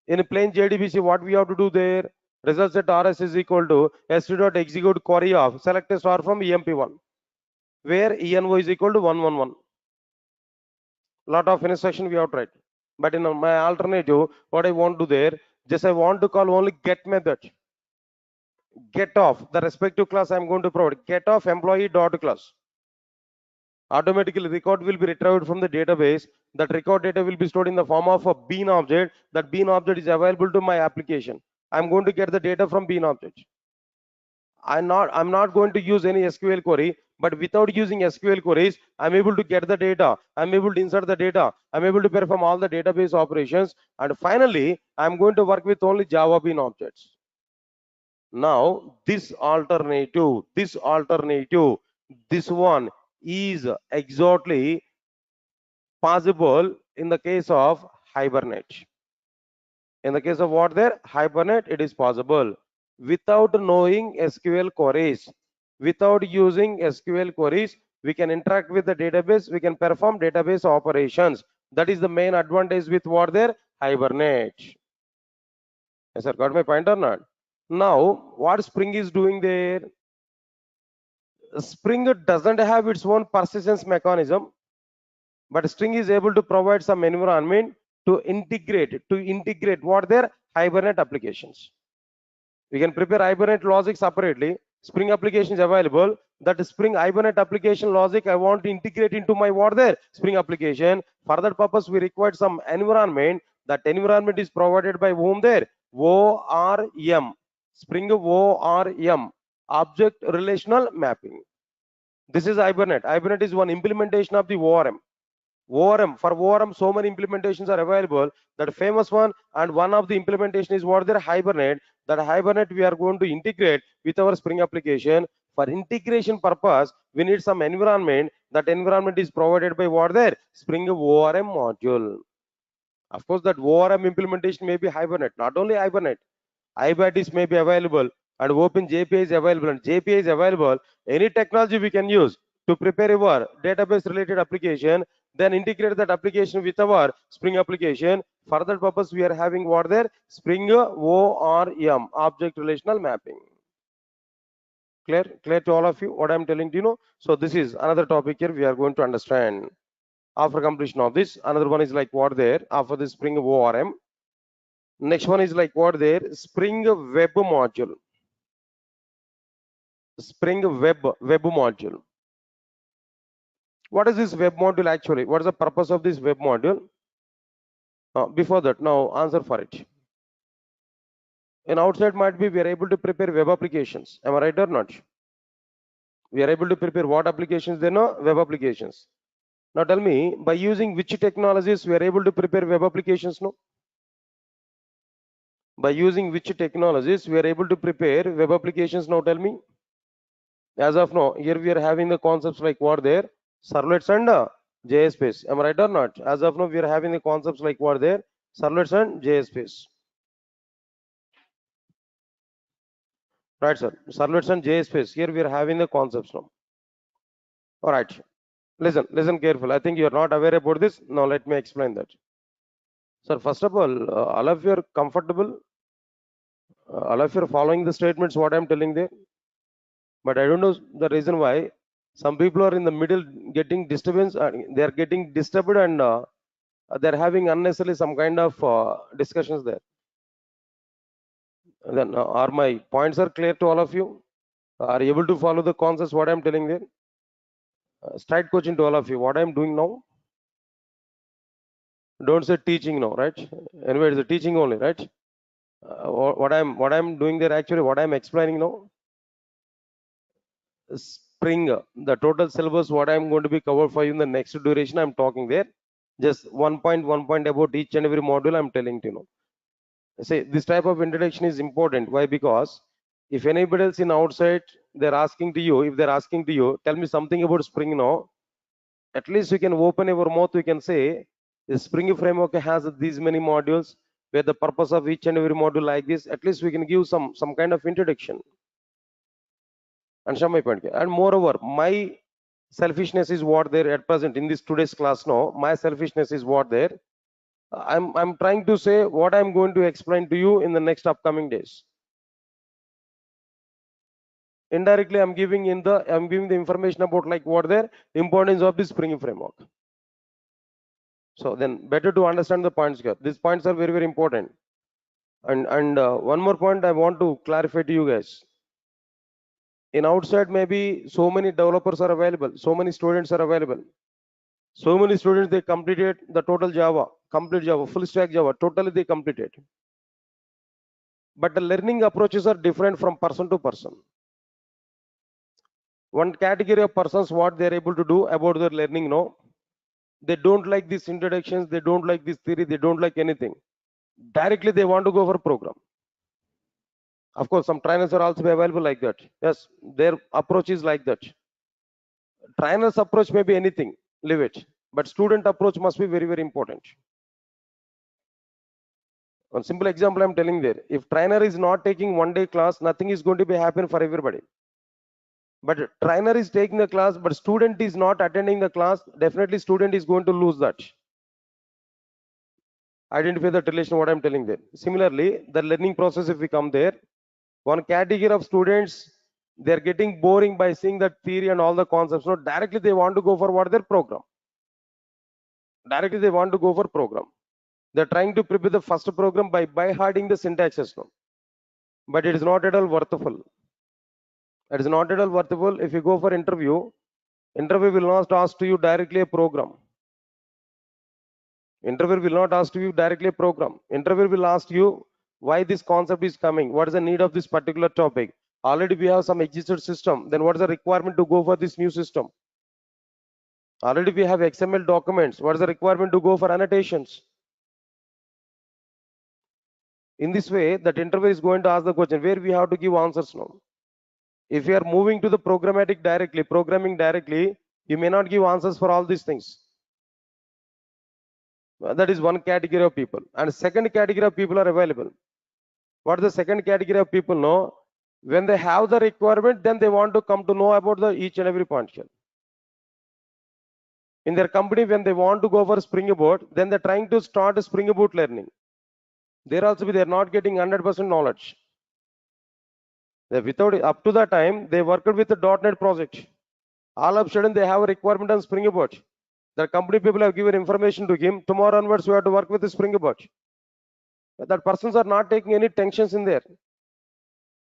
In a plain JDBC, what we have to do there? Result set rs is equal to st.execute query of select a star from emp1, where eno is equal to 111. Lot of instruction we have tried. But in my alternative, what I want to do there, just I want to call only get method. Get off the respective class I'm going to provide. Get off employee dot class. Automatically record will be retrieved from the database. That record data will be stored in the form of a bean object. That bean object is available to my application. I'm going to get the data from bean object. I'm not going to use any SQL query, but without using SQL queries, I'm able to get the data. I'm able to insert the data. I'm able to perform all the database operations. And finally, I'm going to work with only Java bean objects. Now, this alternative, this one is exactly possible in the case of Hibernate. In the case of what there? Hibernate, it is possible. Without knowing SQL queries, without using SQL queries, we can interact with the database, we can perform database operations. That is the main advantage with what there? Hibernate. Yes, sir, got my point or not? Now, what Spring is doing there? Spring doesn't have its own persistence mechanism, but Spring is able to provide some environment to integrate what their Hibernate applications. We can prepare Hibernate logic separately. Spring application is available. That Spring Hibernate application logic I want to integrate into my what there Spring application. For that purpose, we require some environment. That environment is provided by whom there? ORM. Spring ORM. Object Relational Mapping. This is Hibernate. Hibernate is one implementation of the ORM. For ORM, so many implementations are available. That famous one and one of the implementation is what their Hibernate. That Hibernate we are going to integrate with our Spring application. For integration purpose, we need some environment. That environment is provided by what their Spring ORM module. Of course, that ORM implementation may be Hibernate, not only Hibernate. IBATIS may be available and OpenJPA is available and JPA is available. Any technology we can use to prepare our database related application, then integrate that application with our Spring application. For that purpose, we are having what there? Spring ORM, Object Relational Mapping. Clear to all of you what I'm telling you? So this is another topic here we are going to understand. After completion of this, another one is like what there? After the Spring ORM. Next one is like what there? Spring Web module. Spring web module. What is this web module actually? What is the purpose of this web module? Before that, now answer for it. In outside might be we are able to prepare web applications. Am I right or not? We are able to prepare what applications? They know web applications. Now tell me, by using which technologies we are able to prepare web applications? No. By using which technologies we are able to prepare web applications? Now tell me. As of now, here we are having the concepts like what there, servlets and JS space. Am I right or not? As of now, we are having the concepts like what there, servlets and JS space. Right, sir. Servlets and JS space. Here we are having the concepts now. All right. Listen careful. I think you are not aware about this. Now let me explain that. Sir, first of all of you are comfortable. All of you are following the statements what I am telling there. But I don't know the reason why some people are in the middle getting disturbance. They are getting disturbed and they're having unnecessarily some kind of discussions there. Then are my points are clear to all of you? Are you able to follow the concepts what I'm telling there? Straight coaching to all of you. What I'm doing now? Don't say teaching now, right? Anyway, it's a teaching only, right? What I'm doing there actually, what I'm explaining now, spring the total syllabus what I'm going to be covered for you in the next duration. I'm talking there. Just one point about each and every module. I'm telling to you know. Say this type of introduction is important. Why? Because if anybody else in outside they're asking to you, if they're asking to you, tell me something about Spring now, at least you can open your mouth, you can say the Spring framework has these many modules where the purpose of each and every module like this, at least we can give some kind of introduction. And show my point. And moreover, my selfishness is what there at present in this today's class now. My selfishness is what there. I'm trying to say what I'm going to explain to you in the next upcoming days. Indirectly, I'm giving the information about like what the importance of the Spring framework. So then better to understand the points here. These points are very important. And one more point I want to clarify to you guys. In outside, maybe so many developers are available, so many students are available. So many students they completed the total Java, complete Java, full stack Java, totally they completed. But the learning approaches are different from person to person. One category of persons, what they're able to do about their learning, no, they don't like these introductions, they don't like this theory, they don't like anything. Directly they want to go for program. Of course, some trainers are also available like that. Yes, their approach is like that. Trainer's approach may be anything, leave it. But student approach must be very, very important. One simple example I'm telling there. If trainer is not taking one day class, nothing is going to be happen for everybody. But trainer is taking the class, but student is not attending the class, definitely student is going to lose that. Identify that relation, what I'm telling there. Similarly, the learning process, if we come there, one category of students, they're getting boring by seeing that theory and all the concepts. So directly they want to go for what their program. Directly they want to go for program. They're trying to prepare the first program by harding the syntaxes now. But it is not at all worthwhile. It is not at all worthwhile. If you go for interview will not ask to you directly a program. Interviewer will not ask you directly a program. Interviewer will ask you why this concept is coming. What is the need of this particular topic? Already we have some existed system. Then what is the requirement to go for this new system? Already we have XML documents. What is the requirement to go for annotations? In this way, that interviewer is going to ask the question where we have to give answers now. If you are moving to the programming directly, you may not give answers for all these things. That is one category of people. And second category of people are available. What is the second category of people know? When they have the requirement, then they want to come to know about the each and every point here. In their company, when they want to go for Spring Boot, then they're trying to start a Spring Boot learning. They're also they're not getting 100% knowledge. Without up to that time, they worked with the .NET project. All of a sudden, they have a requirement on Spring Boot. The company people have given information to him. Tomorrow onwards, we have to work with the Spring Boot. That persons are not taking any tensions in there.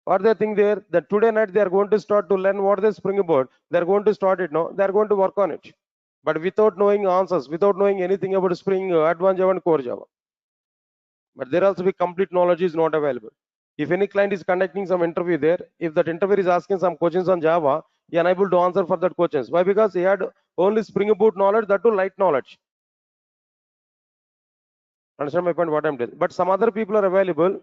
What they think there that today night they are going to start to learn what the Spring Boot. They're going to start it now. They're going to work on it. But without knowing answers, without knowing anything about Spring, Advanced Java and Core Java. But there also be complete knowledge is not available. If any client is conducting some interview there, if that interviewer is asking some questions on Java, he unable to answer for that questions. Why? Because he had only Spring Boot knowledge, that too light knowledge. Understand my point? What I'm telling. But some other people are available.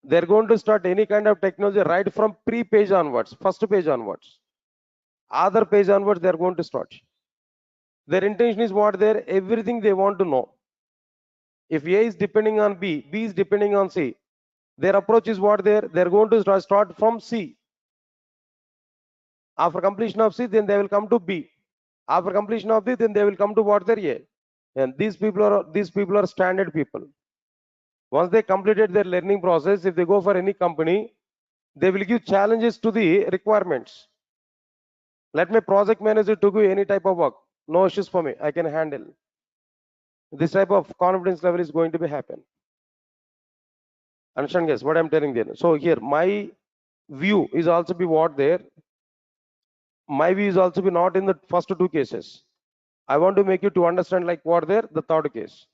They're going to start any kind of technology right from pre-page onwards, first page onwards, other page onwards. They're going to start. Their intention is what? There everything they want to know. If A is depending on B, B is depending on C. Their approach is what? They're going to start from C. After completion of C, then they will come to B. After completion of B, then they will come to what? Their A. And these people are standard people. Once they completed their learning process, if they go for any company, they will give challenges to the requirements. Let my project manager to do any type of work. No issues for me. I can handle. This type of confidence level is going to be happen. Understand, guys, what I'm telling there. So here, my view is also be what there. My view is also be not in the first two cases. I want to make you to understand like what there, the third case.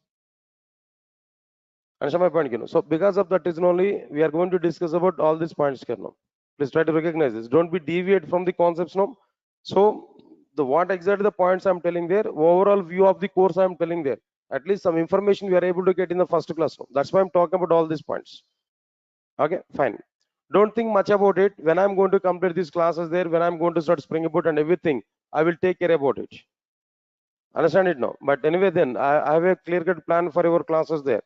Understand my point, you know. So because of that reason only, we are going to discuss about all these points here now. Please try to recognize this. Don't be deviate from the concepts now. So the what exactly the points I'm telling there, overall view of the course I'm telling there. At least some information we are able to get in the first class now. That's why I'm talking about all these points. Okay, fine. Don't think much about it. When I'm going to complete these classes there, when I'm going to start Spring Boot and everything, I will take care about it. Understand it now. But anyway, then I have a clear-cut plan for your classes there.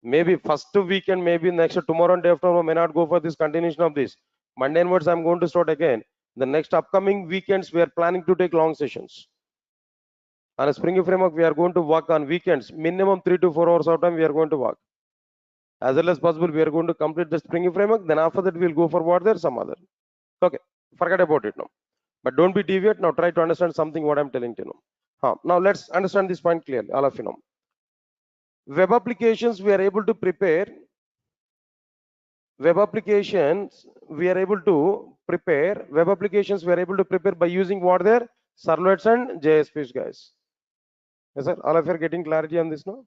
Maybe first weekend, maybe next tomorrow and day after, I may not go for this continuation of this. Monday onwards, I'm going to start again. The next upcoming weekends, we are planning to take long sessions. On a Spring framework, we are going to work on weekends, minimum 3 to 4 hours of time. We are going to work as well as possible. We are going to complete the Spring framework. Then after that, we'll go forward there some other. Okay, forget about it now. But don't be deviate now. Try to understand something what I'm telling you now. Now let's understand this point clearly, all of you know. Web applications we are able to prepare. Web applications we are able to prepare. Web applications we are able to prepare by using what there? Servlets and JSPs, guys. Yes, sir. All of you are getting clarity on this now?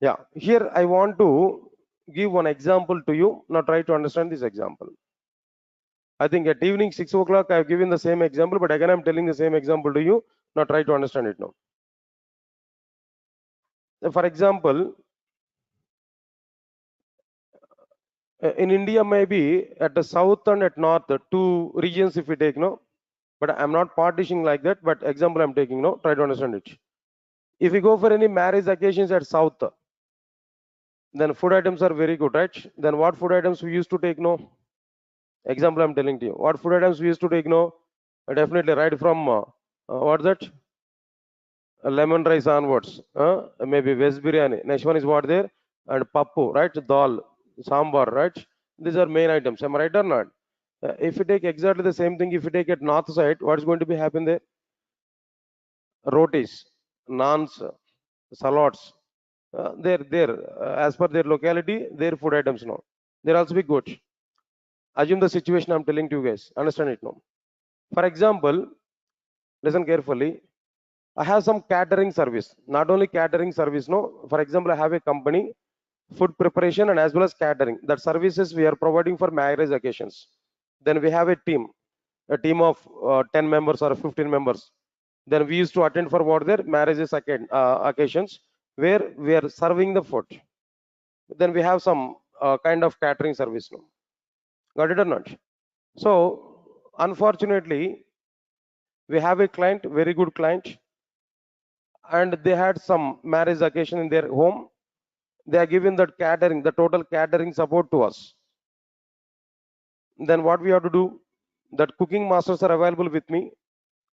Yeah. Here I want to give one example to you. Now try to understand this example. I think at evening 6 o'clock I have given the same example, but again I'm telling the same example to you. Now try to understand it now. For example, in India maybe at the south and at north, the two regions if we take no, but I'm not partitioning like that. But example I'm taking no. Try to understand it. If we go for any marriage occasions at south, then food items are very good, right? Then what food items we used to take no? Example I'm telling to you. What food items we used to take no? Definitely right from what's that? Lemon rice onwards. Maybe veg biryani. Next one is what there? And pappu, right? Dal, sambar, right? These are main items. Am I right or not? If you take exactly the same thing, if you take at north side, what's going to be happen there? Rotis, naans, salads. As per their locality, their food items now. They're also be good. Assume the situation I'm telling to you guys. Understand it now. For example, listen carefully. I have some catering service. Not only catering service, no. For example, I have a company, food preparation and as well as catering. That services we are providing for marriage occasions. Then we have a team of 10 members or 15 members. Then we used to attend for what their marriages occasions where we are serving the food. Then we have some kind of catering service now. Got it or not? So unfortunately, we have a client, very good client, and they had some marriage occasion in their home. They are given that catering, the total catering support to us. Then what we have to do? That cooking masters are available with me.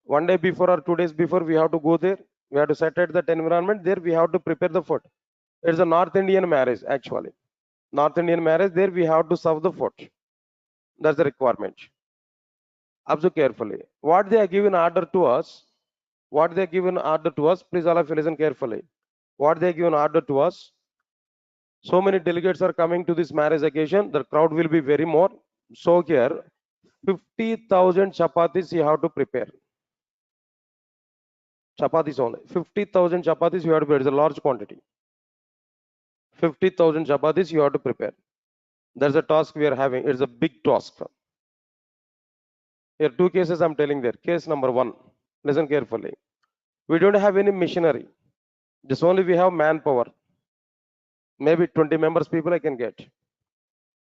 One day before or 2 days before, we have to go there. We have to set at that environment. There we have to prepare the food. It's a North Indian marriage actually. North Indian marriage. There we have to serve the food. That's the requirement. Observe carefully. What they are given order to us. What they are given order to us. Please all of you listen carefully. What they are given order to us. So many delegates are coming to this marriage occasion. The crowd will be very more. So here, 50,000 chapatis you have to prepare. Chapatis only. 50,000 chapatis you have to prepare. It's a large quantity. 50,000 chapatis you have to prepare. That's a task we are having. It's a big task. Here, two cases I'm telling there. Case number one, listen carefully. We don't have any machinery. Just only we have manpower. Maybe 20 members people I can get.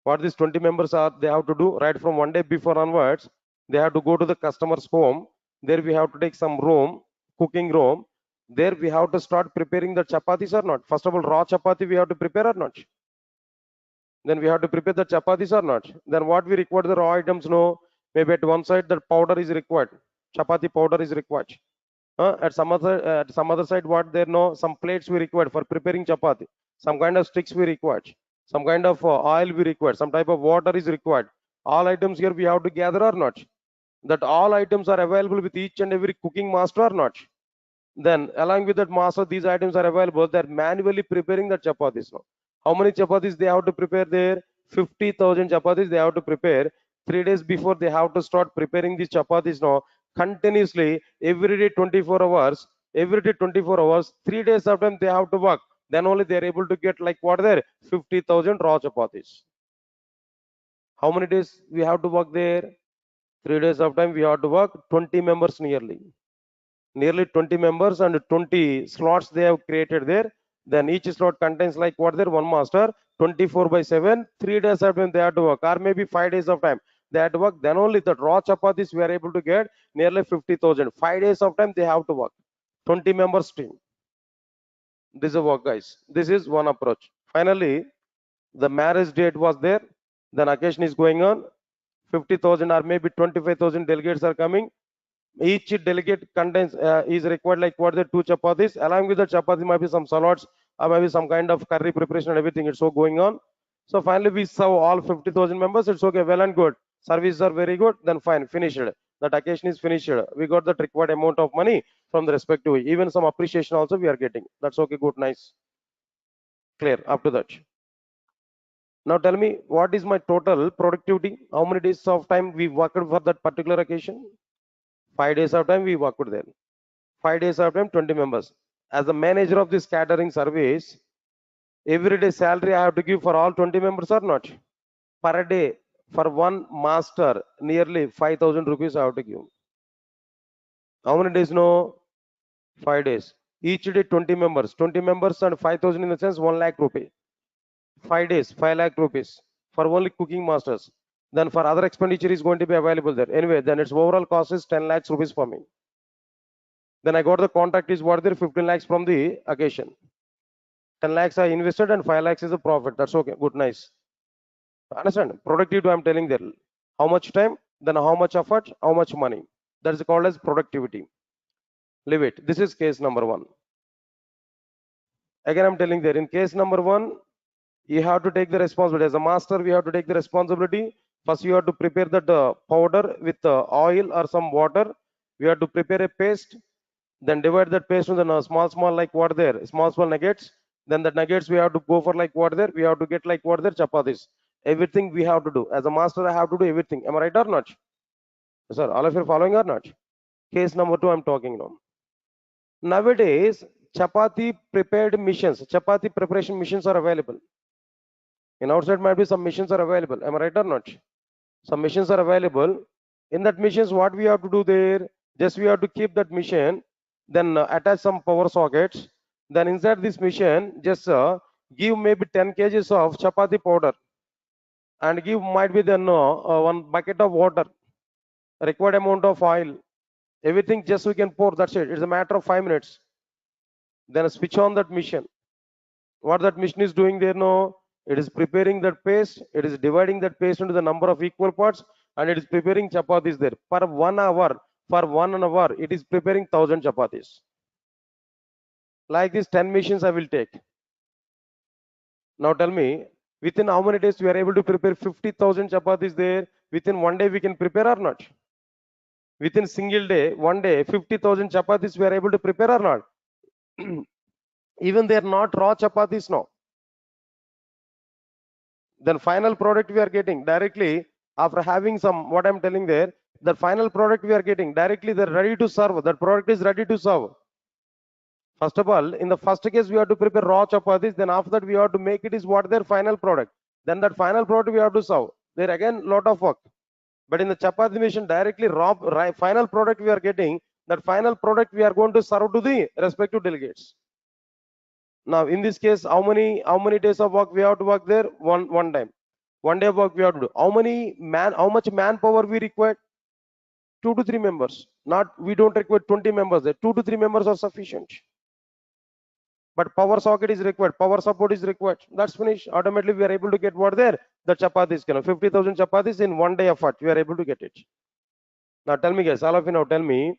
What these 20 members are, they have to do right from one day before onwards. They have to go to the customer's home. There we have to take some room, cooking room. There we have to start preparing the chapatis or not. First of all, raw chapati we have to prepare or not. Then we have to prepare the chapatis or not. Then what we require the raw items, no. Maybe at one side the powder is required. Chapati powder is required. At some other side, what there no some plates we required for preparing chapati. Some kind of sticks we required. Some kind of oil we required. Some type of water is required. All items here we have to gather or not. That all items are available with each and every cooking master or not. Then along with that master, these items are available. They're manually preparing the chapatis now. How many chapatis they have to prepare there? 50,000 chapatis they have to prepare. 3 days before they have to start preparing these chapatis now. Continuously, every day 24 hours. Every day 24 hours. 3 days of time they have to work. Then only they are able to get like what there? 50,000 raw chapatis. How many days we have to work there? 3 days of time we have to work. 20 members nearly 20 members and 20 slots they have created there. Then each slot contains like what there one master 24 by 7. 3 days of time they have to work, or maybe 5 days of time they have to work. Then only the raw chapatis we are able to get nearly 50,000. 5 days of time they have to work. 20 members team. This is a work, guys. This is one approach. Finally, the marriage date was there. Then occasion is going on. 50,000 or maybe 25,000 delegates are coming. Each delegate contains is required like what the two chapatis. Along with the chapati might be some salads or maybe some kind of curry preparation and everything. It's so going on. So finally we serve all 50,000 members. It's okay, well and good. Services are very good. Then fine, finished. That occasion is finished. We got the required amount of money from the respective. Even some appreciation also we are getting. That's okay, good, nice, clear. Up to that. Now tell me, what is my total productivity? How many days of time we worked for that particular occasion? 5 days of time we worked there. 5 days of time, 20 members. As the manager of this catering service, every day salary I have to give for all 20 members or not? Per day, for one master, nearly 5,000 rupees I have to give. How many days? No, 5 days. Each day 20 members. 20 members and 5,000 in the sense 1 lakh rupees. 5 days, 5 lakh rupees for only cooking masters. Then for other expenditure is going to be available there. Anyway, then its overall cost is 10 lakhs rupees for me. Then I got the contract is what there 15 lakhs from the occasion. 10 lakhs I invested and 5 lakhs is the profit. That's okay. Good, nice. Understand? Productivity I'm telling there. How much time, then how much effort, how much money. That is called as productivity. Leave it. This is case number one. Again, I'm telling there in case number one, you have to take the responsibility. As a master, we have to take the responsibility. First, you have to prepare that powder with oil or some water. We have to prepare a paste. Then divide that paste into the small like what there, small nuggets. Then the nuggets we have to go for like what there. We have to get like what there chapatis. Everything we have to do. As a master, I have to do everything. Am I right or not? Sir, all of you are following or not? Case number two, I'm talking now. Nowadays, chapati prepared missions, chapati preparation missions are available. In outside might be some missions are available. Am I right or not? Some missions are available. In that missions, what we have to do there? Just we have to keep that mission, then attach some power sockets. Then inside this mission, just give maybe 10 kgs of chapati powder, and give might be then 1 bucket of water, required amount of oil, everything just we can pour. That's it. It's a matter of 5 minutes. Then switch on that mission. What that mission is doing there? No, it is preparing that paste. It is dividing that paste into the number of equal parts, and it is preparing chapatis there. For 1 hour, for 1 hour, it is preparing 1,000 chapatis. Like this, 10 missions I will take. Now tell me, within how many days we are able to prepare 50,000 chapatis there? Within 1 day we can prepare or not? Within single day, 1 day, 50,000 chapatis we are able to prepare or not? Even they are not raw chapatis now. Then final product we are getting directly after having some what I'm telling there. The final product we are getting directly they're ready to serve. That product is ready to serve. First of all, in the first case, we have to prepare raw chapatis. Then after that, we have to make it is what their final product. Then that final product we have to serve. There again, lot of work. But in the chapati machine, directly raw final product we are getting. That final product we are going to serve to the respective delegates. Now, in this case, how many days of work we have to work there? One time. 1 day of work we have to do. How much manpower we require? 2 to 3 members. Not we don't require 20 members there. 2 to 3 members are sufficient. But power socket is required, power support is required. That's finished. Automatically, we are able to get what there? The chapatis, 50,000 chapatis in 1 day effort. We are able to get it. Now tell me, guys, all of you now tell me,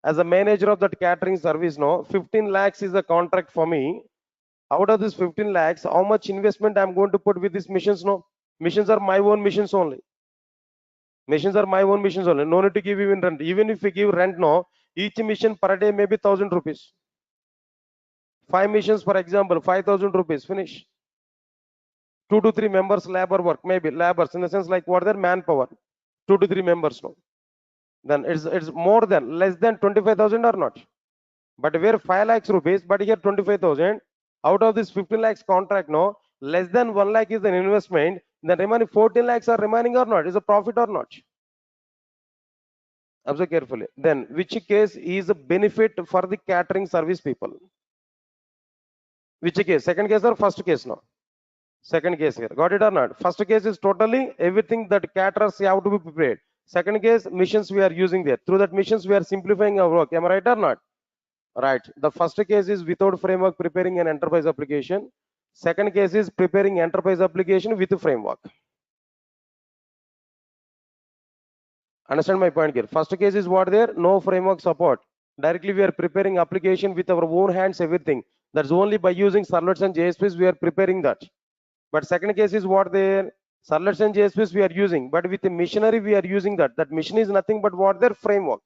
as a manager of that catering service, no, 15 lakhs is the contract for me. Out of this 15 lakhs, how much investment I'm going to put with these missions? No, missions are my own missions only. Missions are my own missions only. No need to give even rent. Even if we give rent, no, each mission per day maybe 1,000 rupees. 5 missions, for example, 5,000 rupees. Finish. 2 to 3 members labor work, maybe labors in the sense like what their manpower. 2 to 3 members, no. Then it's more than less than 25,000 or not. But where 5 lakhs rupees, but here 25,000. Out of this 15 lakhs contract, no, less than 1 lakh is an investment. The remaining 14 lakhs are remaining or not? Is a profit or not? Observe carefully. Then which case is a benefit for the catering service people? Which case? Second case or first case? No. Second case here. Got it or not? First case is totally everything that caterers have to be prepared. Second case, missions we are using there. Through that missions, we are simplifying our work. Am I right or not? Right. The first case is without framework preparing an enterprise application. Second case is preparing enterprise application with framework. Understand my point here. First case is what there? No framework support. Directly we are preparing application with our own hands, everything. That's only by using servlets and JSPs we are preparing that. But second case is what there? Servlets and JSPs we are using, but with the machinery we are using that. That machine is nothing but what their framework.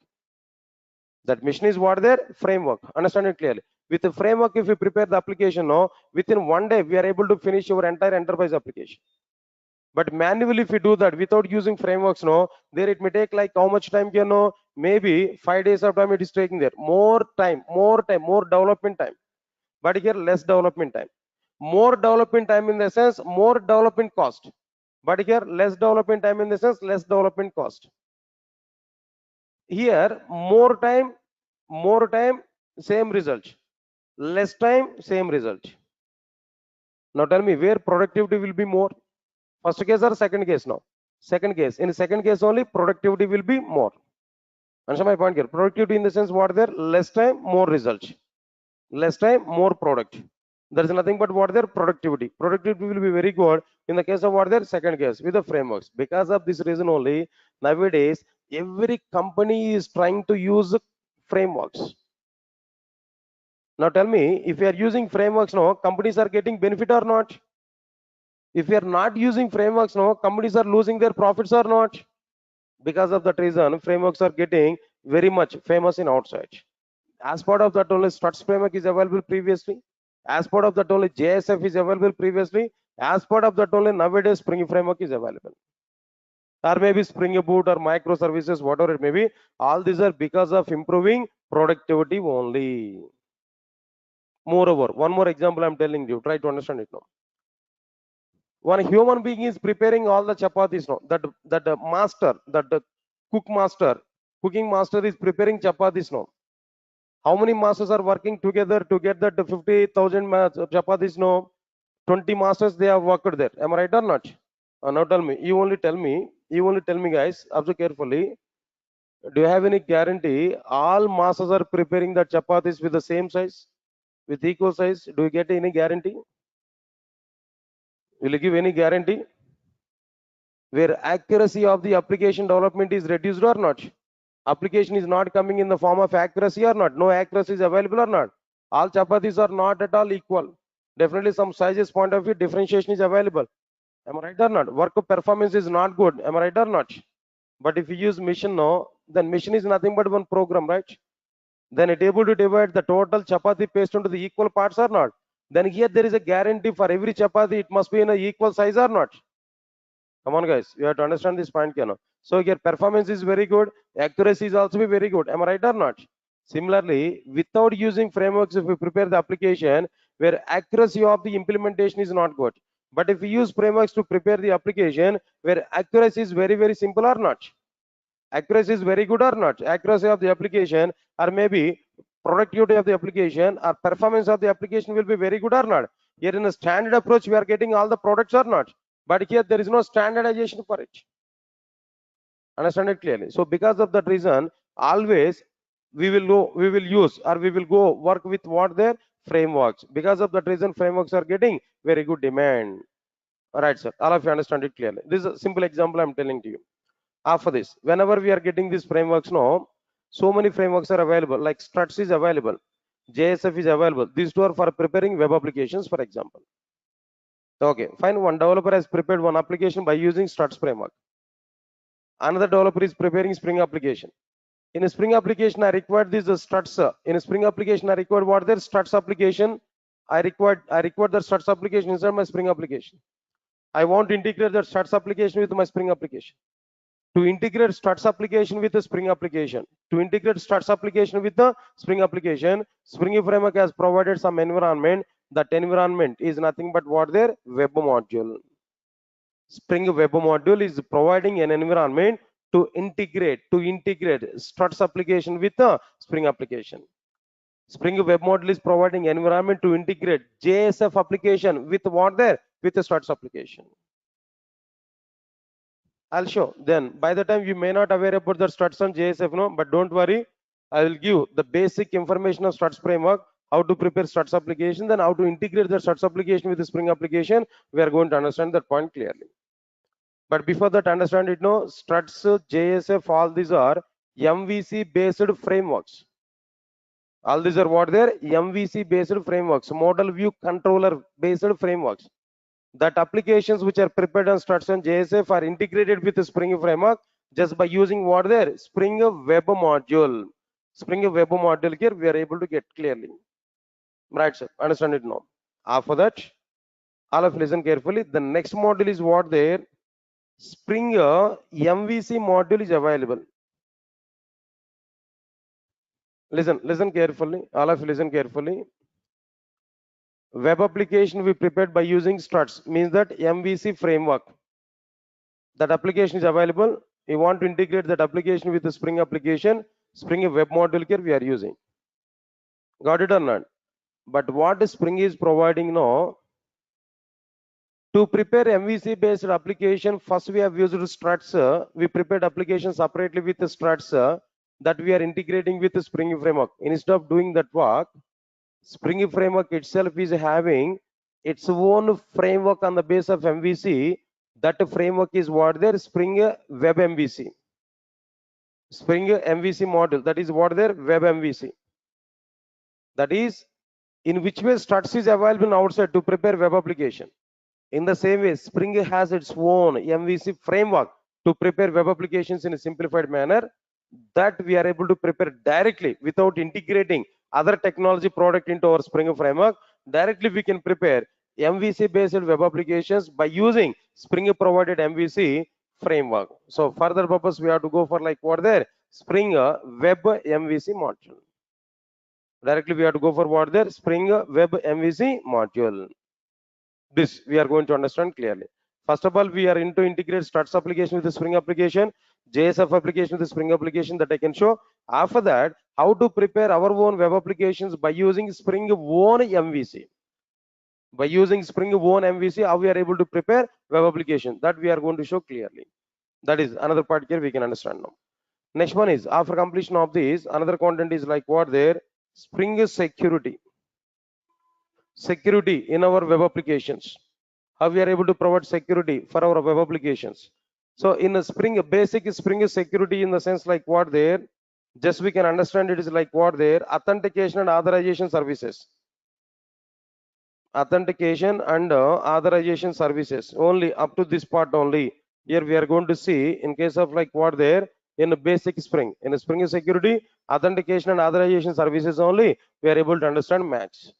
That machine is what their framework. Understand it clearly. With the framework, if we prepare the application, no, within 1 day we are able to finish our entire enterprise application. But manually, if we do that without using frameworks, no, there it may take like how much time, you know, maybe 5 days of time it is taking there. More time, more development time. But here less development time. More development time in the sense, more development cost. But here less development time in the sense, less development cost. Here more time, same result. Less time, same result. Now tell me where productivity will be more. First case or second case now? Second case. In second case only productivity will be more. Understand my point here? Productivity in the sense what there? Less time, more result. Less time, more product. There is nothing but what their productivity. Productivity will be very good in the case of what their second case with the frameworks. Because of this reason only, nowadays every company is trying to use frameworks. Now tell me, if you are using frameworks now, companies are getting benefit or not? If you are not using frameworks now, companies are losing their profits or not? Because of that reason, frameworks are getting very much famous in outside. As part of that only struts framework is available previously. As part of that only JSF is available previously. As part of that only nowadays Spring framework is available. Or maybe Spring Boot or microservices, whatever it may be. All these are because of improving productivity only. Moreover, one more example I'm telling you. Try to understand it now. One human being is preparing all the chapatis now. That master, that cooking master is preparing chapatis now. How many masters are working together to get that 50,000 chapatis? No, 20 masters they have worked there. Am I right or not? Now tell me. You only tell me, guys. Observe carefully. Do you have any guarantee all masters are preparing the chapatis with the same size, with equal size? Do you get any guarantee? Will you give any guarantee? Where accuracy of the application development is reduced or not? Application is not coming in the form of accuracy or not? No accuracy is available or not? All chapatis are not at all equal. Definitely some sizes point of view differentiation is available. Am I right or not? Work performance is not good. Am I right or not? But if you use mission now, then mission is nothing but one program, right? Then it able to divide the total chapati paste into the equal parts or not? Then here there is a guarantee for every chapati it must be in an equal size or not? Come on, guys, you have to understand this point, you know. So here performance is very good, accuracy is also be very good. Am I right or not? Similarly, without using frameworks, if we prepare the application where accuracy of the implementation is not good. But if we use frameworks to prepare the application where accuracy is very, very simple or not, accuracy is very good or not, accuracy of the application or maybe productivity of the application or performance of the application will be very good or not. Here in a standard approach, we are getting all the products or not, but here there is no standardization for it. Understand it clearly. So because of that reason, always we will use or we will go work with what their frameworks. Because of that reason, frameworks are getting very good demand. All right, sir. All of you understand it clearly. This is a simple example I'm telling to you. After this, whenever we are getting these frameworks now, so many frameworks are available, like Struts is available, JSF is available. These two are for preparing web applications, for example. Okay, fine. One developer has prepared one application by using Struts framework. Another developer is preparing Spring application. In a Spring application, I required these struts. In a Spring application, I required what their struts application. I required the struts application inside my Spring application. I want to integrate that struts application with my Spring application. To integrate struts application with the Spring application, to integrate struts application with the Spring application, Spring framework has provided some environment. That environment is nothing but what their web module. Spring Web module is providing an environment to integrate Struts application with the Spring application. Spring Web module is providing environment to integrate JSF application with what there with the Struts application. I'll show. Then by the time you may not aware about the Struts and JSF, no, but don't worry. I will give the basic information of Struts framework, how to prepare Struts application, then how to integrate the Struts application with the Spring application. We are going to understand that point clearly. But before that, understand it, no, Struts, JSF, all these are MVC based frameworks. All these are what they're MVC based frameworks, model view controller based frameworks. That applications which are prepared on Struts and JSF are integrated with the Spring framework just by using what they're Spring Web module. Spring Web module here we are able to get clearly. Right, sir. Understand it now. After that, all of listen carefully. The next module is what there Spring MVC module is available. Listen carefully. All of you listen carefully. Web application we prepared by using Struts means that MVC framework. That application is available. We want to integrate that application with the Spring application. Spring Web module here we are using. Got it or not? But what Spring is providing now, to prepare MVC based application, first we have used Struts. We prepared application separately with the Struts that we are integrating with the Spring framework. Instead of doing that work, Spring framework itself is having its own framework on the base of MVC. That framework is what their Spring Web MVC. Spring MVC module, that is what their Web MVC. That is in which way Struts is available outside to prepare web application. In the same way, Spring has its own MVC framework to prepare web applications in a simplified manner that we are able to prepare directly without integrating other technology product into our Spring framework. Directly we can prepare MVC based web applications by using Spring provided MVC framework. So further purpose we have to go for like what there Spring Web MVC module. Directly we have to go for what there Spring Web MVC module. This we are going to understand clearly. First of all, we are into integrate Struts application with the Spring application, JSF application with the Spring application that I can show. After that, how to prepare our own web applications by using Spring own MVC. By using Spring own MVC, how we are able to prepare web application that we are going to show clearly. That is another part here we can understand now. Next one is after completion of this, another content is like what there Spring security. Security in our web applications. How we are able to provide security for our web applications. So in a Spring, a basic Spring security in the sense like what there, just we can understand it is like what there, authentication and authorization services. Authentication and authorization services only up to this part only. Here we are going to see in case of like what there in a basic Spring, in a Spring security, authentication and authorization services only, we are able to understand max.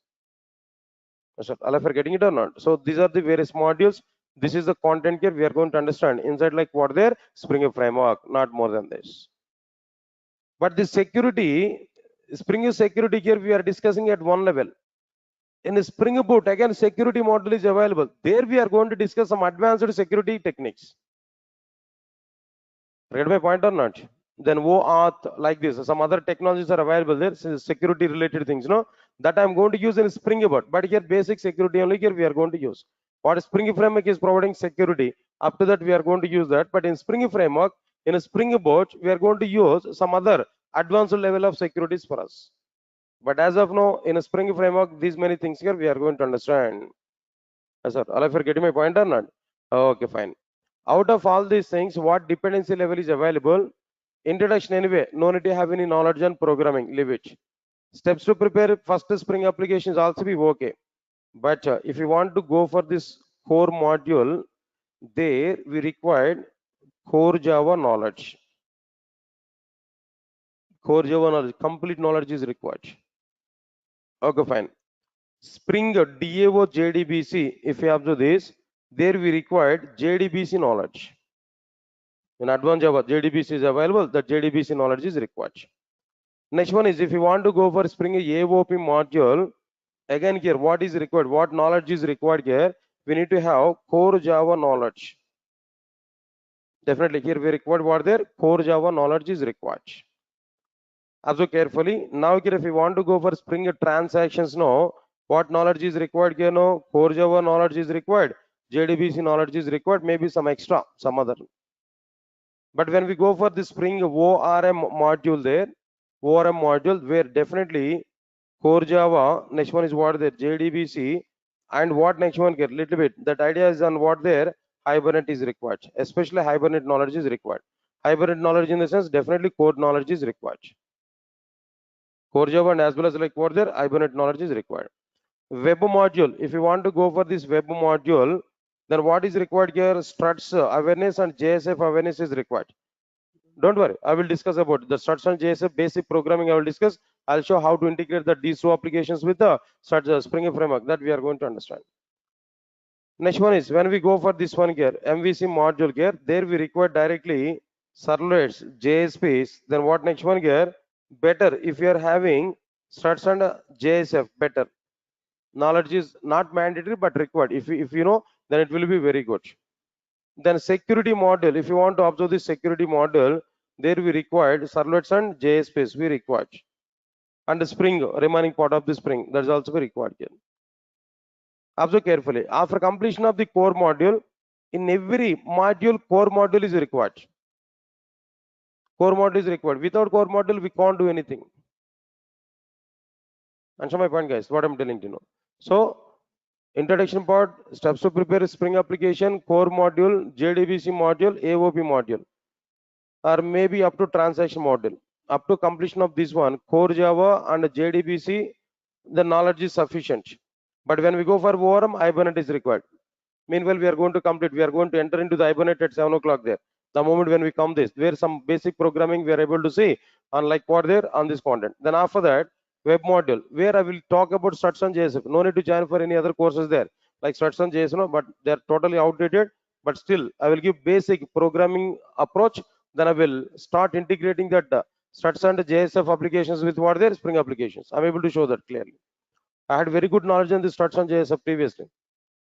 All of you are getting it or not? So these are the various modules. This is the content here we are going to understand inside like what their Spring framework, not more than this. But the security Spring security here we are discussing at one level. In Spring Boot, again, security model is available. There we are going to discuss some advanced security techniques. Get my point or not? Then OAuth, like this, some other technologies are available there, security related things, no? That I'm going to use in Spring Boot. But here, basic security only here we are going to use. What Spring Framework is providing security, up to that we are going to use that. But in Spring Framework, in a Spring Boot, we are going to use some other advanced level of securities for us. But as of now, in a Spring Framework, these many things here we are going to understand. Sir, all of you are getting my point or not? Okay, fine. Out of all these things, what dependency level is available? Introduction anyway, no need to have any knowledge on programming, leave it. Steps to prepare first Spring applications also be okay. But if you want to go for this core module, there we required core Java knowledge. Core Java knowledge, complete knowledge is required. Okay, fine. Spring DAO JDBC, if you observe this, there we required JDBC knowledge. In advanced Java, JDBC is available, the JDBC knowledge is required. Next one is if you want to go for Spring AOP module, again here, what is required? What knowledge is required here? We need to have core Java knowledge. Definitely here we required what there? Core Java knowledge is required. Observe carefully. Now here if you want to go for Spring transactions, no, what knowledge is required here? No, core Java knowledge is required. JDBC knowledge is required. Maybe some extra, some other. But when we go for the Spring ORM module there, ORM module where definitely core Java, next one is what there, JDBC, and what next one get little bit. That idea is on what there, Hibernate is required. Especially Hibernate knowledge is required. Hibernate knowledge in the sense definitely core knowledge is required. Core Java and as well as like what there, Hibernate knowledge is required. Web module, if you want to go for this web module, then what is required here? Struts awareness and JSF awareness is required. Don't worry, I will discuss about the struts and JSF basic programming. I will discuss. I'll show how to integrate these two applications with the Spring framework that we are going to understand. Next one is when we go for this one here, MVC module here, there we require directly servlets, JSPs. Then what next one here? Better if you are having struts and JSF, better. Knowledge is not mandatory but required. If you know, then it will be very good. Then security model, if you want to observe this security model, there we required servlets and JSPs we required. And the Spring, remaining part of the Spring, that is also required here. Observe carefully. After completion of the core module, in every module, core module is required. Core module is required. Without core module, we can't do anything. Answer my point, guys, what I'm telling you now. So, introduction part, steps to prepare Spring application, core module, JDBC module, AOP module, or maybe up to transaction module. Up to completion of this one, core Java and JDBC, the knowledge is sufficient. But when we go for ORM, Hibernate is required. Meanwhile, we are going to complete, we are going to enter into the Hibernate at 7 o'clock there. The moment when we come this, where some basic programming we are able to see, unlike what there on this content. Then after that, web module, where I will talk about struts and JSF. No need to join for any other courses there, like struts and JSF, no, but they are totally outdated. But still, I will give basic programming approach. Then I will start integrating that struts and JSF applications with what there Spring applications. I'm able to show that clearly. I had very good knowledge on the struts and JSF previously,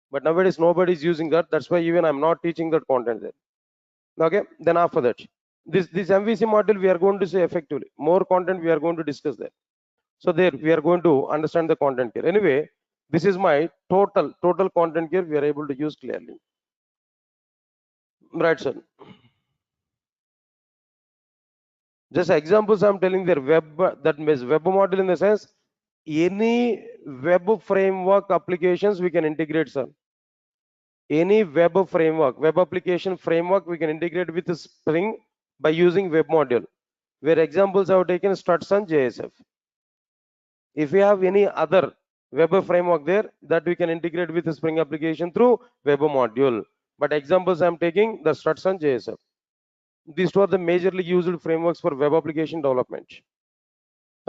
but nowadays nobody is using that. That's why even I'm not teaching that content there. Okay, then after that, this MVC model we are going to say effectively. More content we are going to discuss there. So there we are going to understand the content here. Anyway, this is my total content here we are able to use clearly. Right, sir. Just examples I'm telling there. Web, that means web model in the sense any web framework applications we can integrate, sir. Any web framework, web application framework we can integrate with Spring by using web module. Where examples I have taken struts and JSF. If we have any other web framework there that we can integrate with the Spring application through web module. But examples I'm taking the struts and JSF. These two are the majorly used frameworks for web application development.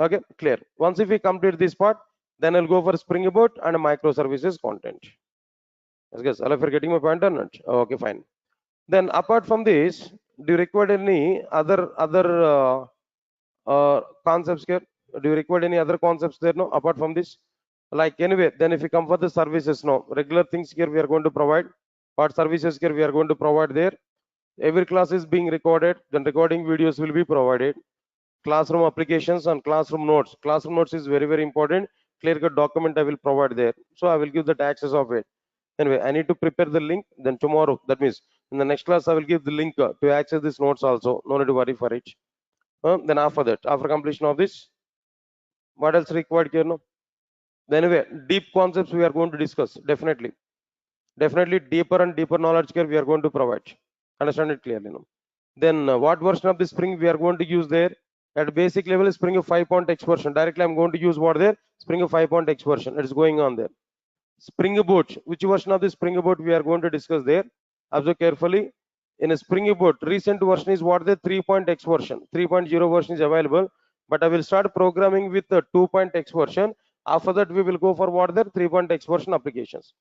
Okay, clear. Once if we complete this part, then I'll go for Spring Boot and microservices content. Yes, guys, all of you are getting my point or not? Okay, fine. Then apart from this, do you require any other concepts here? Do you require any other concepts there? No, apart from this. Like anyway, then if you come for the services, no, regular things here we are going to provide. What services here we are going to provide there? Every class is being recorded. Then recording videos will be provided. Classroom applications and classroom notes. Classroom notes is very, very important. Clear cut document I will provide there. So I will give that access of it. Anyway, I need to prepare the link. Then tomorrow, that means in the next class, I will give the link to access these notes also. No need to worry for it. Then after that, after completion of this, what else required here? No. Then anyway, deep concepts we are going to discuss. Definitely deeper and deeper knowledge here we are going to provide. Understand it clearly. No. Then what version of the Spring we are going to use there? At basic level, Spring 5.x version. Directly, I'm going to use what there? Spring 5.x version. It is going on there. Spring Boot. Which version of the Spring Boot we are going to discuss there? Observe carefully. In a Spring Boot, recent version is what the 3.x version. 3.0 version is available. But I will start programming with the 2.x version. After that, we will go for what the 3.x version applications.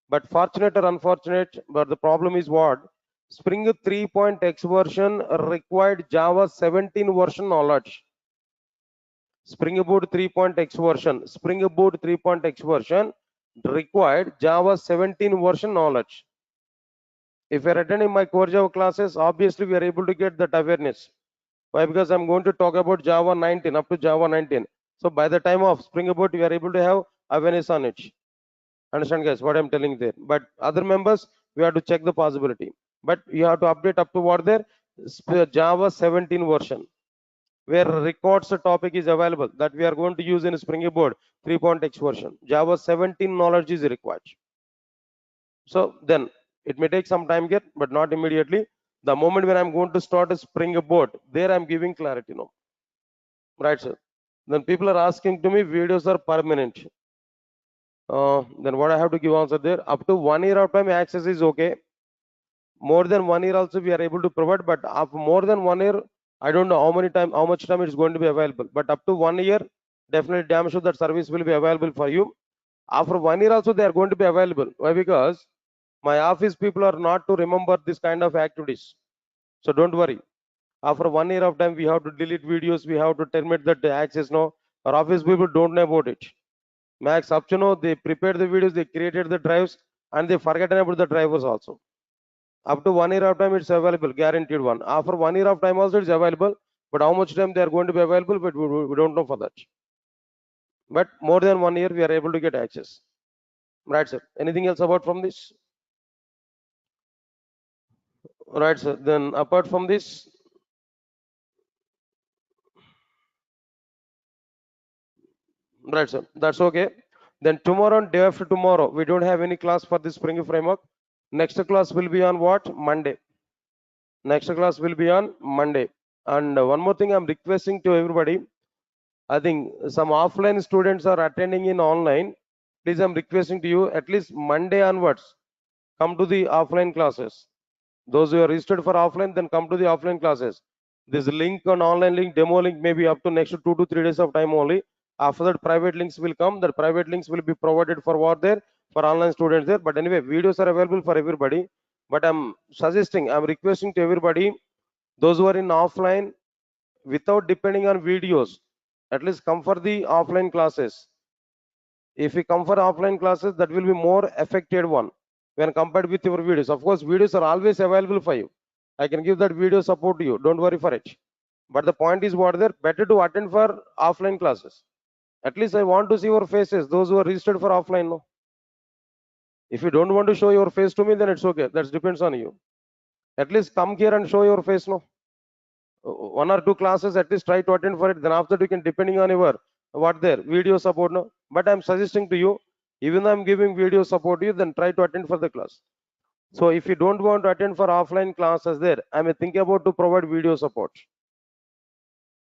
But fortunate or unfortunate, but the problem is what? Spring 3.x version required Java 17 version knowledge. Spring Boot 3.x version, Spring Boot 3.x version required Java 17 version knowledge. If you're attending my core Java classes, obviously we are able to get that awareness. Why? Because I'm going to talk about Java 19 up to Java 19. So by the time of Spring Boot, we are able to have awareness on it. Understand, guys, what I'm telling there? But other members, we have to check the possibility. But you have to update up to what there? Java 17 version, where records topic is available that we are going to use in Spring Boot 3.x version. Java 17 knowledge is required. So then it may take some time here, but not immediately. The moment when I'm going to start a Spring Boot, there I'm giving clarity. No, right, sir? Then people are asking to me, videos are permanent. Then what I have to give answer there? Up to 1 year of time, access is okay. More than 1 year also we are able to provide, but after more than 1 year, I don't know how much time it's going to be available. But up to 1 year, definitely damn sure that service will be available for you. After 1 year also they are going to be available. Why? Because my office people are not to remember this kind of activities. So don't worry. After 1 year of time, we have to delete videos, we have to terminate the access. No, our office people don't know about it. Max up to know they prepared the videos, they created the drives, and they forgotten about the drivers also. Up to 1 year of time, it's available, guaranteed one. After 1 year of time also, it's available. But how much time they are going to be available, but we don't know for that. But more than 1 year, we are able to get access. Right, sir. Anything else about from this? Right, sir. Then apart from this, right, sir. That's okay. Then tomorrow and day after tomorrow, we don't have any class for this Spring framework. Next class will be on what? Monday. Next class will be on Monday. And one more thing I'm requesting to everybody. I think some offline students are attending in online. Please, I'm requesting to you at least Monday onwards, come to the offline classes. Those who are registered for offline, then come to the offline classes. This link on online link, demo link, maybe up to next 2 to 3 days of time only. After that, private links will come. That private links will be provided for what there? For online students there. But anyway, videos are available for everybody. But I'm suggesting, I'm requesting to everybody, those who are in offline, without depending on videos, at least come for the offline classes. If you come for offline classes, that will be more effective one when compared with your videos. Of course, videos are always available for you. I can give that video support to you. Don't worry for it. But the point is what there, better to attend for offline classes. At least I want to see your faces, those who are registered for offline. No. If you don't want to show your face to me, then it's okay. That depends on you. At least come here and show your face. No. 1 or 2 classes at least try to attend for it. Then after you can depending on your what there video support. No, but I'm suggesting to you, even though I'm giving video support to you, then try to attend for the class. So if you don't want to attend for offline classes there, I may think about to provide video support.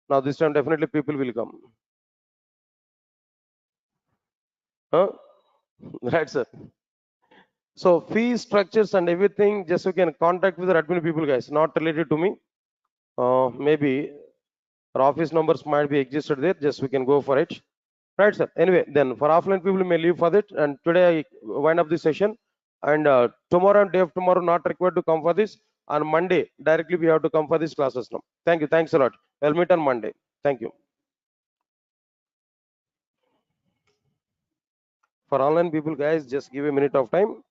Now this time definitely people will come. Huh? Right, sir. So fee structures and everything, just you can contact with the admin people, guys, not related to me. Maybe our office numbers might be existed there. Just we can go for it. Right, sir. Anyway, then for offline people may leave for that. And today I wind up this session. And tomorrow and day of tomorrow not required to come for this. On Monday directly we have to come for these classes now. Thank you. Thanks a lot. We'll meet on Monday. Thank you. For online people, guys, just give a minute of time.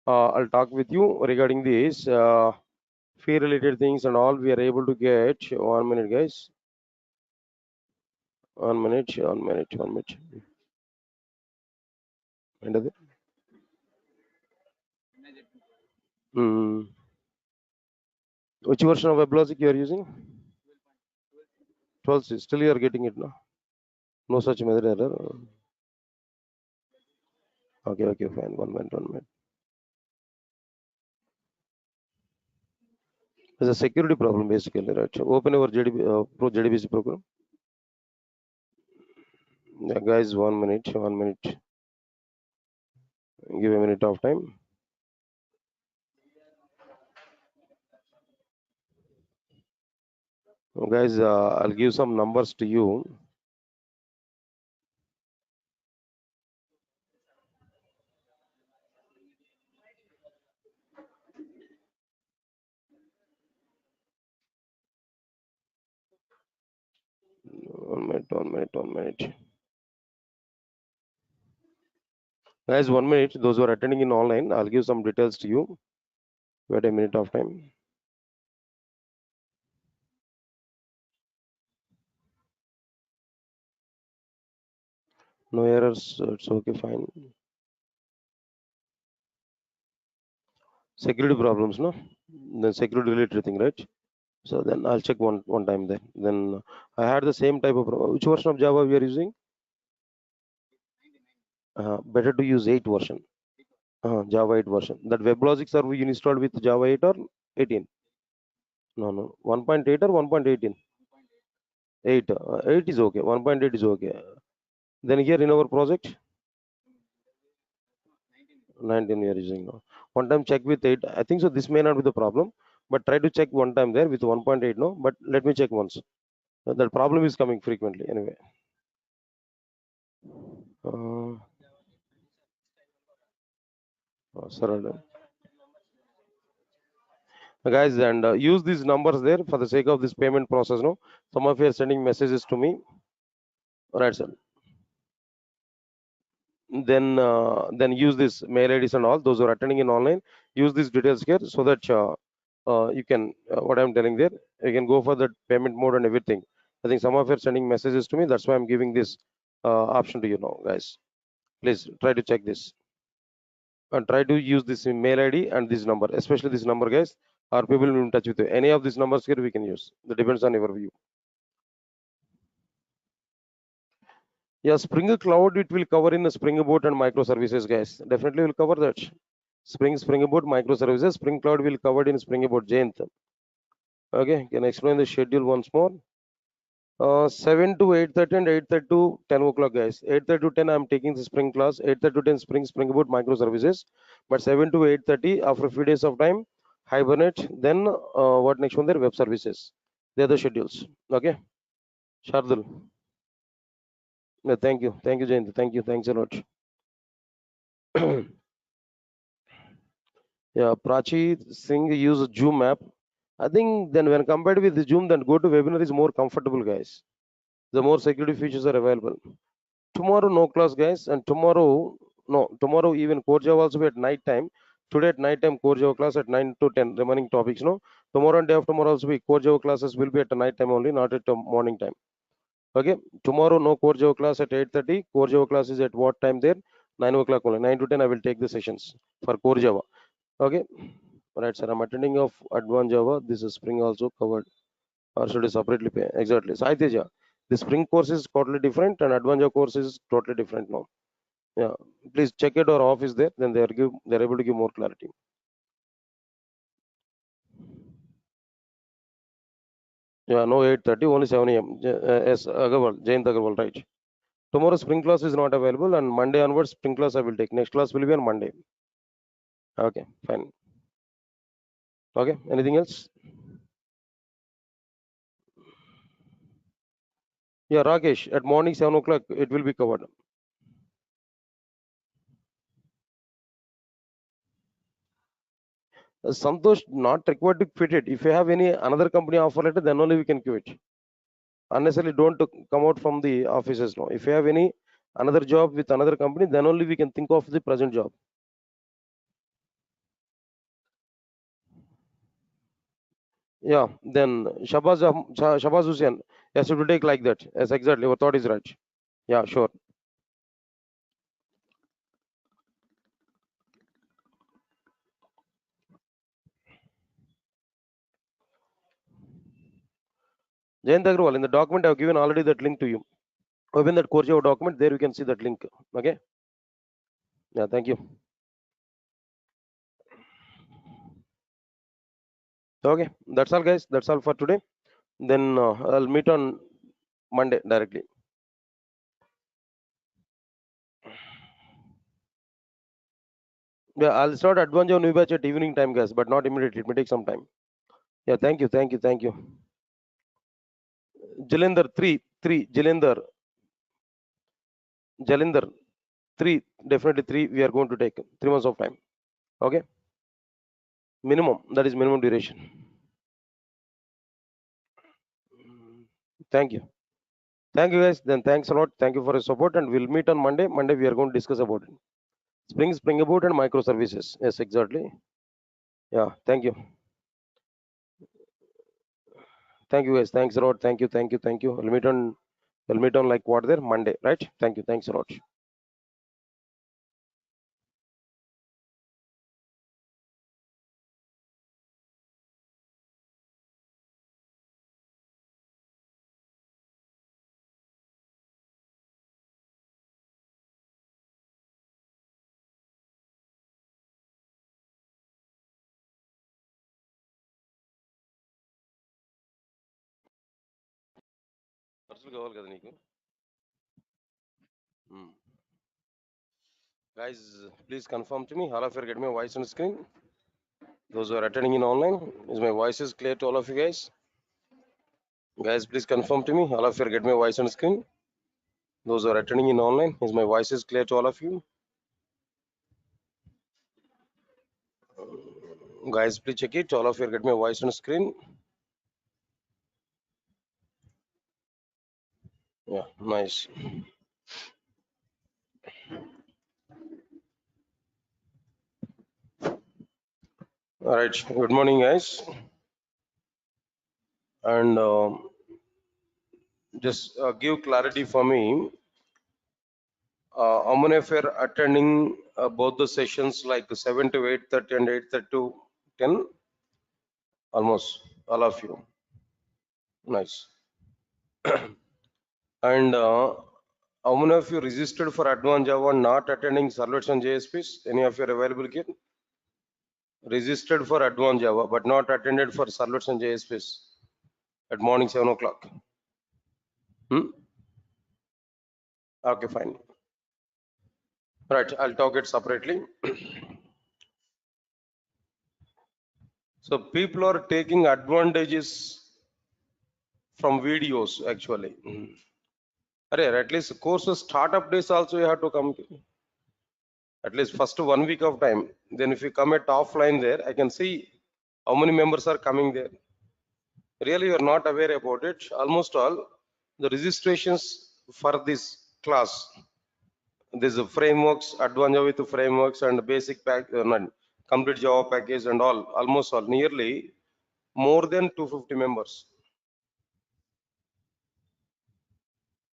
I'll talk with you regarding this fee related things and all we are able to get. 1 minute, guys. 1 minute, 1 minute, 1 minute. End mm, which version of WebLogic you are using? 12. Still you are getting it now. No such method error. Okay, okay, fine. 1 minute, 1 minute. There's a security problem basically, right? So open our Pro JDBC program. Yeah, guys, 1 minute, 1 minute. Give a minute of time. Guys, I'll give some numbers to you. One minute, 1 minute, 1 minute. Guys, 1 minute. Those who are attending in online, I'll give some details to you. Wait a minute of time. No errors. It's okay, fine. Security problems, no? The security related thing, right? So then I'll check one time then. Then I had the same type of which version of Java we are using? Better to use 8 version. Java 8 version. That WebLogic server you installed with Java 8 or 18? No, no. 1.8 or 1.18? 8. 8 is okay. 1.8 is okay. Then here in our project, 19 we are using now. One time check with 8. I think so. This may not be the problem, but try to check one time there with 1.8. No, but let me check once. That problem is coming frequently anyway. Sorry. Guys, and use these numbers there for the sake of this payment process. No, some of you are sending messages to me. All right, sir. Then use this mail IDs and all those who are attending in online. Option these details here so that you can what I'm telling there. You can go for the payment mode and everything. I think some of you are sending messages to me. That's why I'm giving this option to you now, guys. Please try to check this and try to use this mail ID and this number, especially this number, guys. Our people will be in touch with you. Any of these numbers here we can use. That depends on your view. Yeah, Spring Cloud it will cover in Spring Boot and microservices, guys. Definitely will cover that. Spring Boot microservices. Spring Cloud will cover in Spring Boot. Jayant. Okay, can I explain the schedule once more? 7 to 8:30 and 8:30 to 10 o'clock, guys. 8:30 to 10, I'm taking the Spring class. 8:30 to 10 Spring Boot microservices. But 7 to 8:30 after a few days of time, Hibernate. Then what next one? There web services. They are the schedules. Okay, Shardul. Yeah, thank you, Jayant. Thanks a lot. Yeah, Prachi Singh use Zoom app. I think then when compared with the Zoom, then go to webinar is more comfortable, guys. The more security features are available. Tomorrow no class, guys, and tomorrow even core Java also be at night time. Today at night time core Java class at 9 to 10 remaining topics. No, tomorrow and day after tomorrow also be core Java classes will be at the night time only, not at the morning time. Okay, tomorrow no core Java class at 8:30. Core Java class is at what time there? 9 o'clock only. 9 to 10 I will take the sessions for core Java. Okay. Right, sir. I'm attending of advanced Java. This is Spring also covered, or should I separately pay? Exactly. Sai Teja, the Spring course is totally different, and advanced Java course is totally different now. Yeah, please check it or off is there. Then they're able to give more clarity. Yeah, no 8:30, only 7 a.m. Yes, Agarwal, Jayant Agarwal, right. Tomorrow Spring class is not available, and Monday onwards Spring class I will take. Next class will be on Monday. Okay, fine. Okay, anything else? Yeah, Rakesh, at morning 7 o'clock it will be covered. Santosh not required to quit it. If you have any another company offer letter, then only we can quit. Unnecessarily don't come out from the offices now. If you have any another job with another company, then only we can think of the present job. Yeah, then Shabaz Hussain. Yes, it will take like that. Yes, exactly. Your thought is right. Yeah, sure. Jayant Agrawal, in the document I have given already that link to you. Open that Core Java document, there you can see that link. Okay. Yeah, thank you. Okay, that's all, guys. That's all for today. Then I'll meet on Monday directly. Yeah, I'll start advance on new batch at evening time, guys, but not immediately. It may take some time. Yeah, thank you, thank you, thank you. Jalender 3, Jalender 3, definitely 3. We are going to take 3 months of time. Okay, minimum. That is minimum duration. Thank you. Thank you, guys. Then thanks a lot. Thank you for your support, and we'll meet on Monday. Monday we are going to discuss about it. Spring Boot and microservices. Yes, exactly. Yeah, thank you. Thank you, guys. Thanks a lot. Thank you, thank you, thank you. We'll meet on like what there Monday, right? Thank you. Thanks a lot. ఖర్చులు కావాలి కదా నీకు guys, please confirm to me, all of you are getting my voice on the screen. Those who are attending in online, is my voice is clear to all of you guys? Guys, please confirm to me, all of you are getting my voice on the screen. Those who are attending in online, is my voice is clear to all of you? Guys, please check it, all of you are getting my voice on the screen. Yeah, nice. All right, good morning, guys. And just give clarity for me. How many of you are attending both the sessions like 7 to 8:30 and 8:30 to 10? Almost all of you. Nice. And how many of you registered for Advanced Java not attending servlets and JSPs? Any of you are available here? Registered for Advanced Java but not attended for servlets and JSPs at morning 7 o'clock. Okay, fine. Right, I'll talk it separately. So people are taking advantages from videos actually. At least courses startup days also you have to come to. At least first 1 week of time. Then if you come at offline there, I can see how many members are coming there. Really, you are not aware about it. Almost all the registrations for this class, these frameworks, advanced Java with frameworks and basic pack, complete Java package and all, almost all, nearly more than 250 members.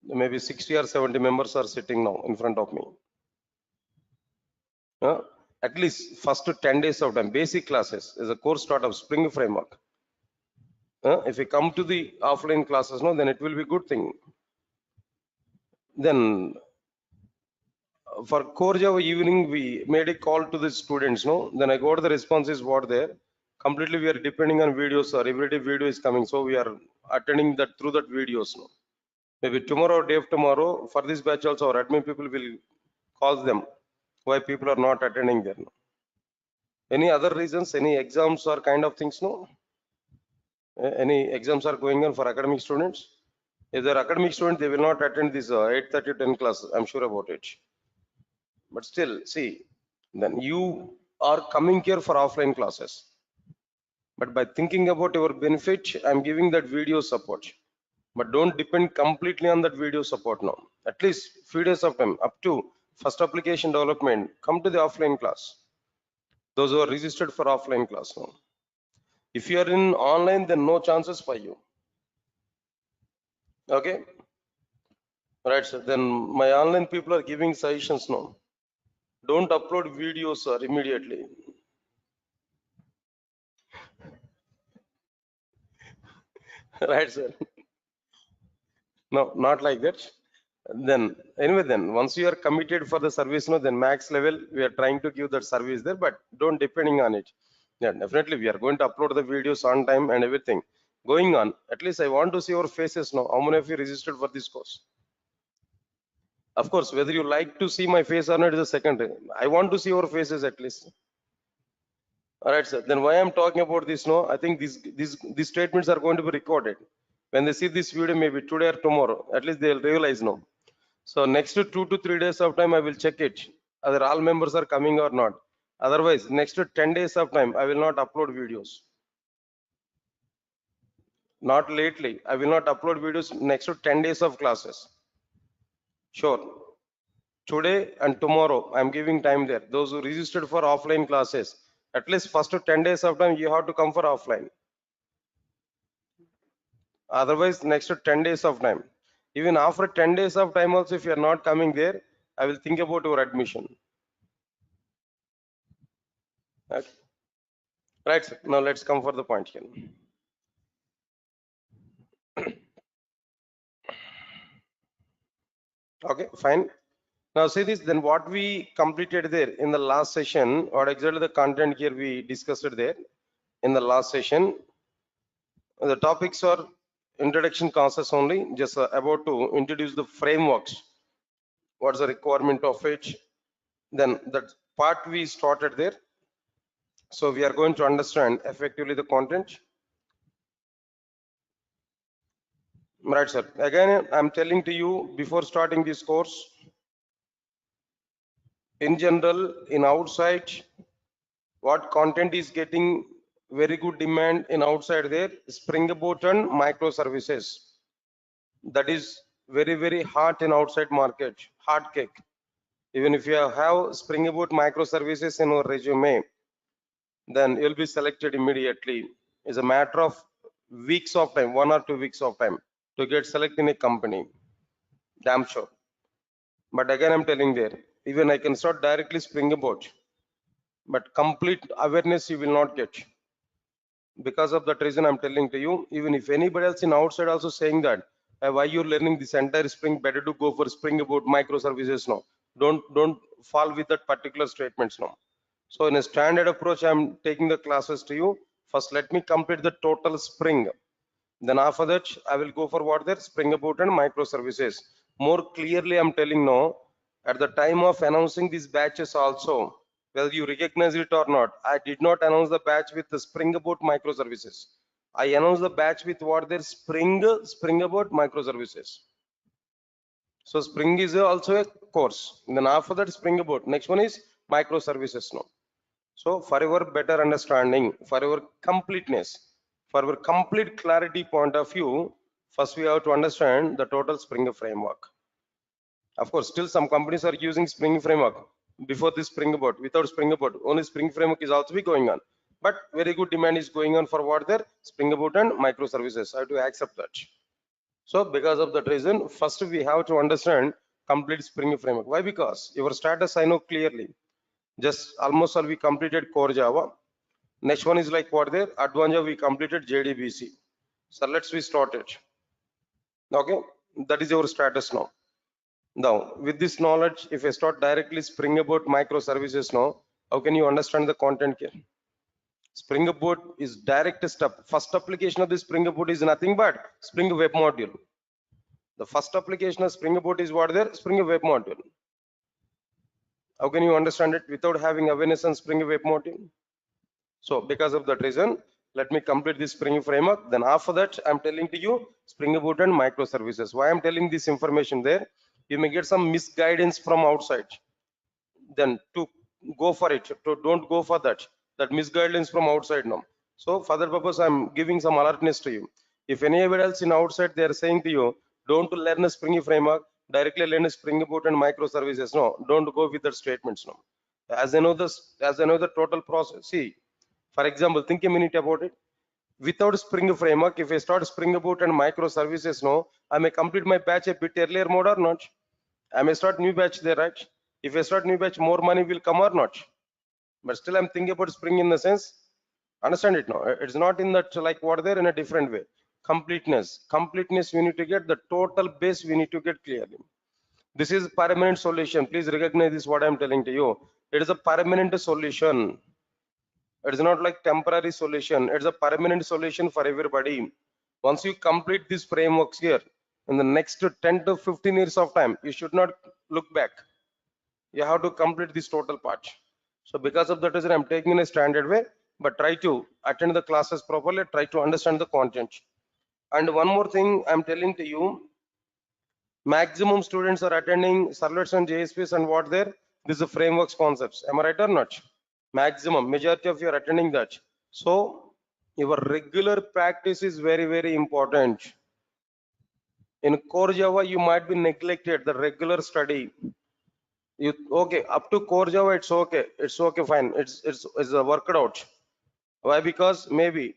Maybe 60 or 70 members are sitting now in front of me. At least first 10 days of time, basic classes is a course start of Spring framework. If we come to the offline classes, no, then it will be good thing. Then for core Java evening, we made a call to the students, no. Then I got the responses what there. Completely, we are depending on videos, or every day video is coming, so we are attending that through that videos, no. Maybe tomorrow or day of tomorrow, for this batch also, our admin people will call them why people are not attending there. No? Any other reasons? Any exams or kind of things? No. Any exams are going on for academic students? If they're academic students, they will not attend this 8:30 to 10 class. I'm sure about it. But still, see, then you are coming here for offline classes. But by thinking about your benefit, I'm giving that video support. But don't depend completely on that video support now. At least few days of time, up to first application development, come to the offline class. Those who are registered for offline class now. If you are in online, then no chances for you. Okay, right, sir. Then my online people are giving suggestions now. Don't upload videos, sir, immediately. Right, sir. No, not like that. Then anyway, then once you are committed for the service, no, then max level we are trying to give that service there, but don't depending on it. Yeah, definitely we are going to upload the videos on time and everything. Going on, at least I want to see your faces now. How many of you registered for this course? Of course, whether you like to see my face or not is a secondary. I want to see your faces at least. All right, sir. Then why I'm talking about this? No, I think these statements are going to be recorded. When they see this video, maybe today or tomorrow, at least they'll realize no. So next 2 to 3 days of time, I will check it whether all members are coming or not. Otherwise, next 10 days of time, I will not upload videos. Not lately. I will not upload videos next to 10 days of classes. Sure. Today and tomorrow, I'm giving time there. Those who registered for offline classes, at least first 10 days of time, you have to come for offline. Otherwise, next 10 days of time. Even after 10 days of time also, if you are not coming there, I will think about your admission. Okay. Right, sir. Now let's come for the point here. Okay, fine. Now see this, then what we completed there in the last session, or exactly the content here we discussed it there in the last session. The topics are introduction classes only, just about to introduce the frameworks. What's the requirement of it? Then that part we started there. So we are going to understand effectively the content. Right, sir. Again, I'm telling to you before starting this course, in general, in outside, what content is getting very good demand in outside there, Spring Boot and microservices. That is very hot in outside market, hot cake. Even if you have Spring Boot microservices in your resume, then you'll be selected immediately. It's a matter of weeks of time, 1 or 2 weeks of time to get selected in a company. Damn sure. But again, I'm telling there, even I can start directly Spring Boot, but complete awareness you will not get. Because of that reason, I'm telling to you, even if anybody else in outside also saying that, why you're learning this entire Spring, better to go for Spring Boot microservices now. Don't fall with that particular statements now. So in a standard approach, I'm taking the classes to you. First, let me complete the total Spring. Then after that, I will go for what there Spring Boot and microservices. More clearly, I'm telling now, at the time of announcing these batches also, whether you recognize it or not, I did not announce the batch with the Spring Boot microservices. I announced the batch with what there Spring Boot microservices. So Spring is also a course. Then after that, Spring Boot. Next one is microservices now. So for your better understanding, for your completeness, for our complete clarity point of view, first we have to understand the total Spring framework. Of course, still some companies are using Spring framework before this Spring Boot. Without Spring Boot, only Spring framework is also be going on. But very good demand is going on for what there Spring Boot and microservices. I have to accept that. So because of that reason, first we have to understand complete Spring framework. Why? Because your status I know clearly. Just almost all we completed core Java. Next one is like what there advanced Java we completed JDBC. So let's we start it. Okay, that is your status now. Now with this knowledge, if I start directly Spring Boot microservices now, how can you understand the content here? Spring Boot is direct step. First application of the Spring Boot is nothing but Spring Web Module. The first application of Spring Boot is what there Spring Web Module. How can you understand it without having awareness on Spring Web Module? So because of that reason, let me complete this Spring framework. Then after that, I'm telling to you Spring Boot and microservices. Why I'm telling this information there? You may get some misguidance from outside. Then to go for it, to don't go for that. That misguidance from outside now. So for that purpose, I'm giving some alertness to you. If anybody else in outside they are saying to you, don't learn a Spring framework, directly learn a Spring Boot and microservices. No, don't go with the statements. No, as I know the total process. See, for example, think a minute about it. Without Spring framework, if I start Spring Boot and microservices, no, I may complete my batch a bit earlier mode or not. I may start new batch there, right? If I start new batch, more money will come or not. But still, I'm thinking about Spring in the sense, understand it now. It's not in that like what there in a different way. Completeness. We need to get the total base. We need to get clearly. This is permanent solution. Please recognize this. What I'm telling to you. It is a permanent solution. It is not like temporary solution. It's a permanent solution for everybody. Once you complete these frameworks here, in the next 10 to 15 years of time, you should not look back. You have to complete this total part. So because of that reason, I'm taking in a standard way, but try to attend the classes properly, try to understand the content. And one more thing I'm telling to you, maximum students are attending servlets and JSPs and what there, this is a frameworks concepts. Am I right or not? Maximum, majority of you are attending that. So your regular practice is very, very important. In core Java, you might be neglected the regular study. You okay up to core Java, it's okay, fine. It's worked out. Why? Because maybe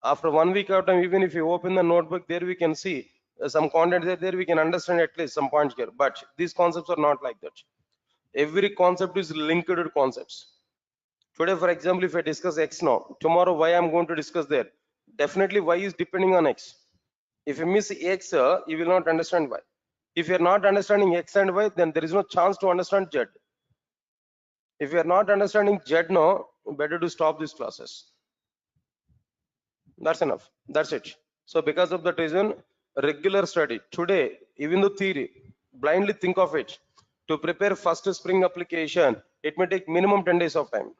after 1 week of time, even if you open the notebook, there we can see some content there we can understand at least some points here. But these concepts are not like that. Every concept is linked to concepts. Today, for example, if I discuss X now, tomorrow Y I'm going to discuss there. Definitely Y is depending on X. If you miss X, you will not understand Y. If you are not understanding X and Y, then there is no chance to understand Z. If you are not understanding Z now, better to stop these classes. That's enough. That's it. So because of that reason, regular study. Today, even the theory, blindly think of it. To prepare first Spring application, it may take minimum 10 days of time.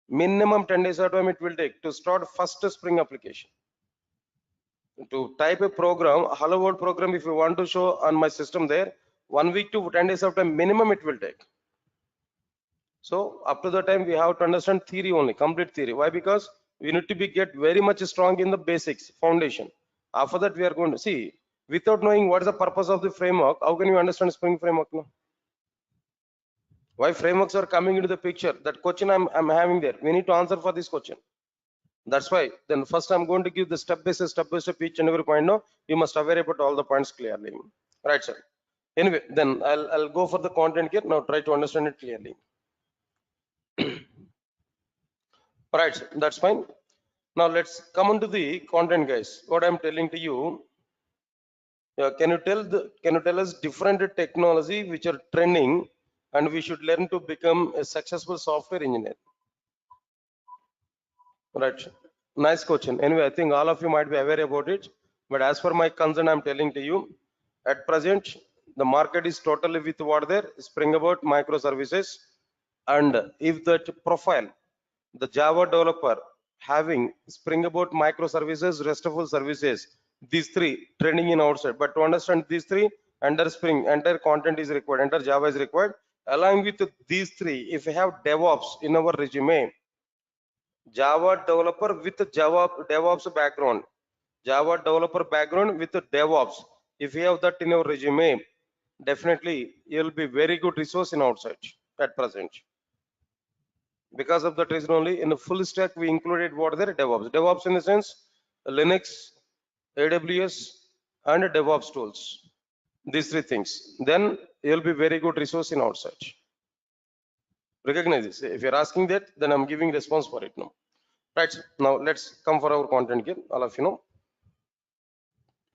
Minimum 10 days of time it will take to start first Spring application. To type a program, a hello world program, if you want to show on my system there, 1 week to 10 days of time minimum it will take. So up to the time we have to understand theory only, complete theory. Why? Because we need to be get very much strong in the basics, foundation. After that we are going to see, without knowing what is the purpose of the framework, how can you understand Spring framework? No? Why frameworks are coming into the picture? That question I'm having there. We need to answer for this question. That's why then first I'm going to give the step by step each and every point. No, you must aware about all the points clearly. Right, sir. Anyway, then I'll go for the content here. Now try to understand it clearly. Right, sir. That's fine. Now let's come on to the content, guys. What I'm telling to you. Can you tell us different technology which are trending and we should learn to become a successful software engineer? Right. Nice question. Anyway, I think all of you might be aware about it. But as per my concern, I'm telling to you, at present, the market is totally with what there, Spring Boot microservices. And if that profile, the Java developer having Spring Boot microservices, RESTful services, these three training in outside. But to understand these three, under Spring, entire content is required, enter Java is required. Along with these three, if you have DevOps in our resume, Java developer with Java DevOps background, Java developer background with DevOps. If you have that in your resume, definitely you'll be very good resource in outside at present. Because of that reason only, in the full stack we included what there DevOps. DevOps in the sense Linux, AWS, and DevOps tools. These three things. Then you'll be very good resource in outside. Recognize this. If you're asking that, then I'm giving response for it now. Right, now let's come for our content here, all of you know.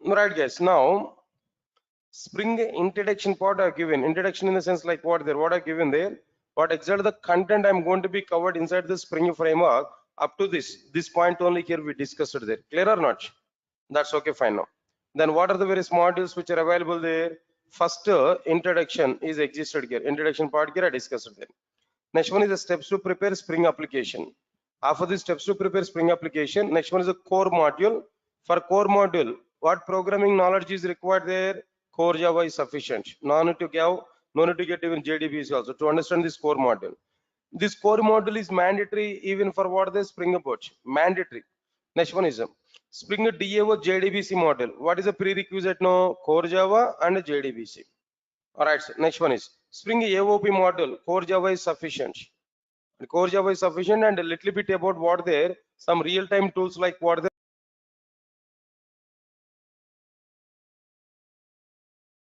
Right, guys, now Spring introduction part I've given. Introduction in the sense like what I've given there, what exactly the content I'm going to be covered inside the Spring framework. Up to this point only here we discussed it there. Clear or not? That's okay, fine now. Then what are the various modules which are available there? First introduction is existed here. Introduction part here I discussed it there. Next one is the steps to prepare Spring application. After the steps to prepare Spring application, next one is the core module. For core module, what programming knowledge is required there? Core Java is sufficient. No need to get even JDBs also to understand this core module. This core module is mandatory even for what the Spring Boot. Mandatory. Next one is Spring DAO JDBC model. What is the prerequisite now? Core Java and JDBC. All right. So next one is Spring AOP model. Core Java is sufficient. Core Java is sufficient, and a little bit about what there. Some real-time tools like what there.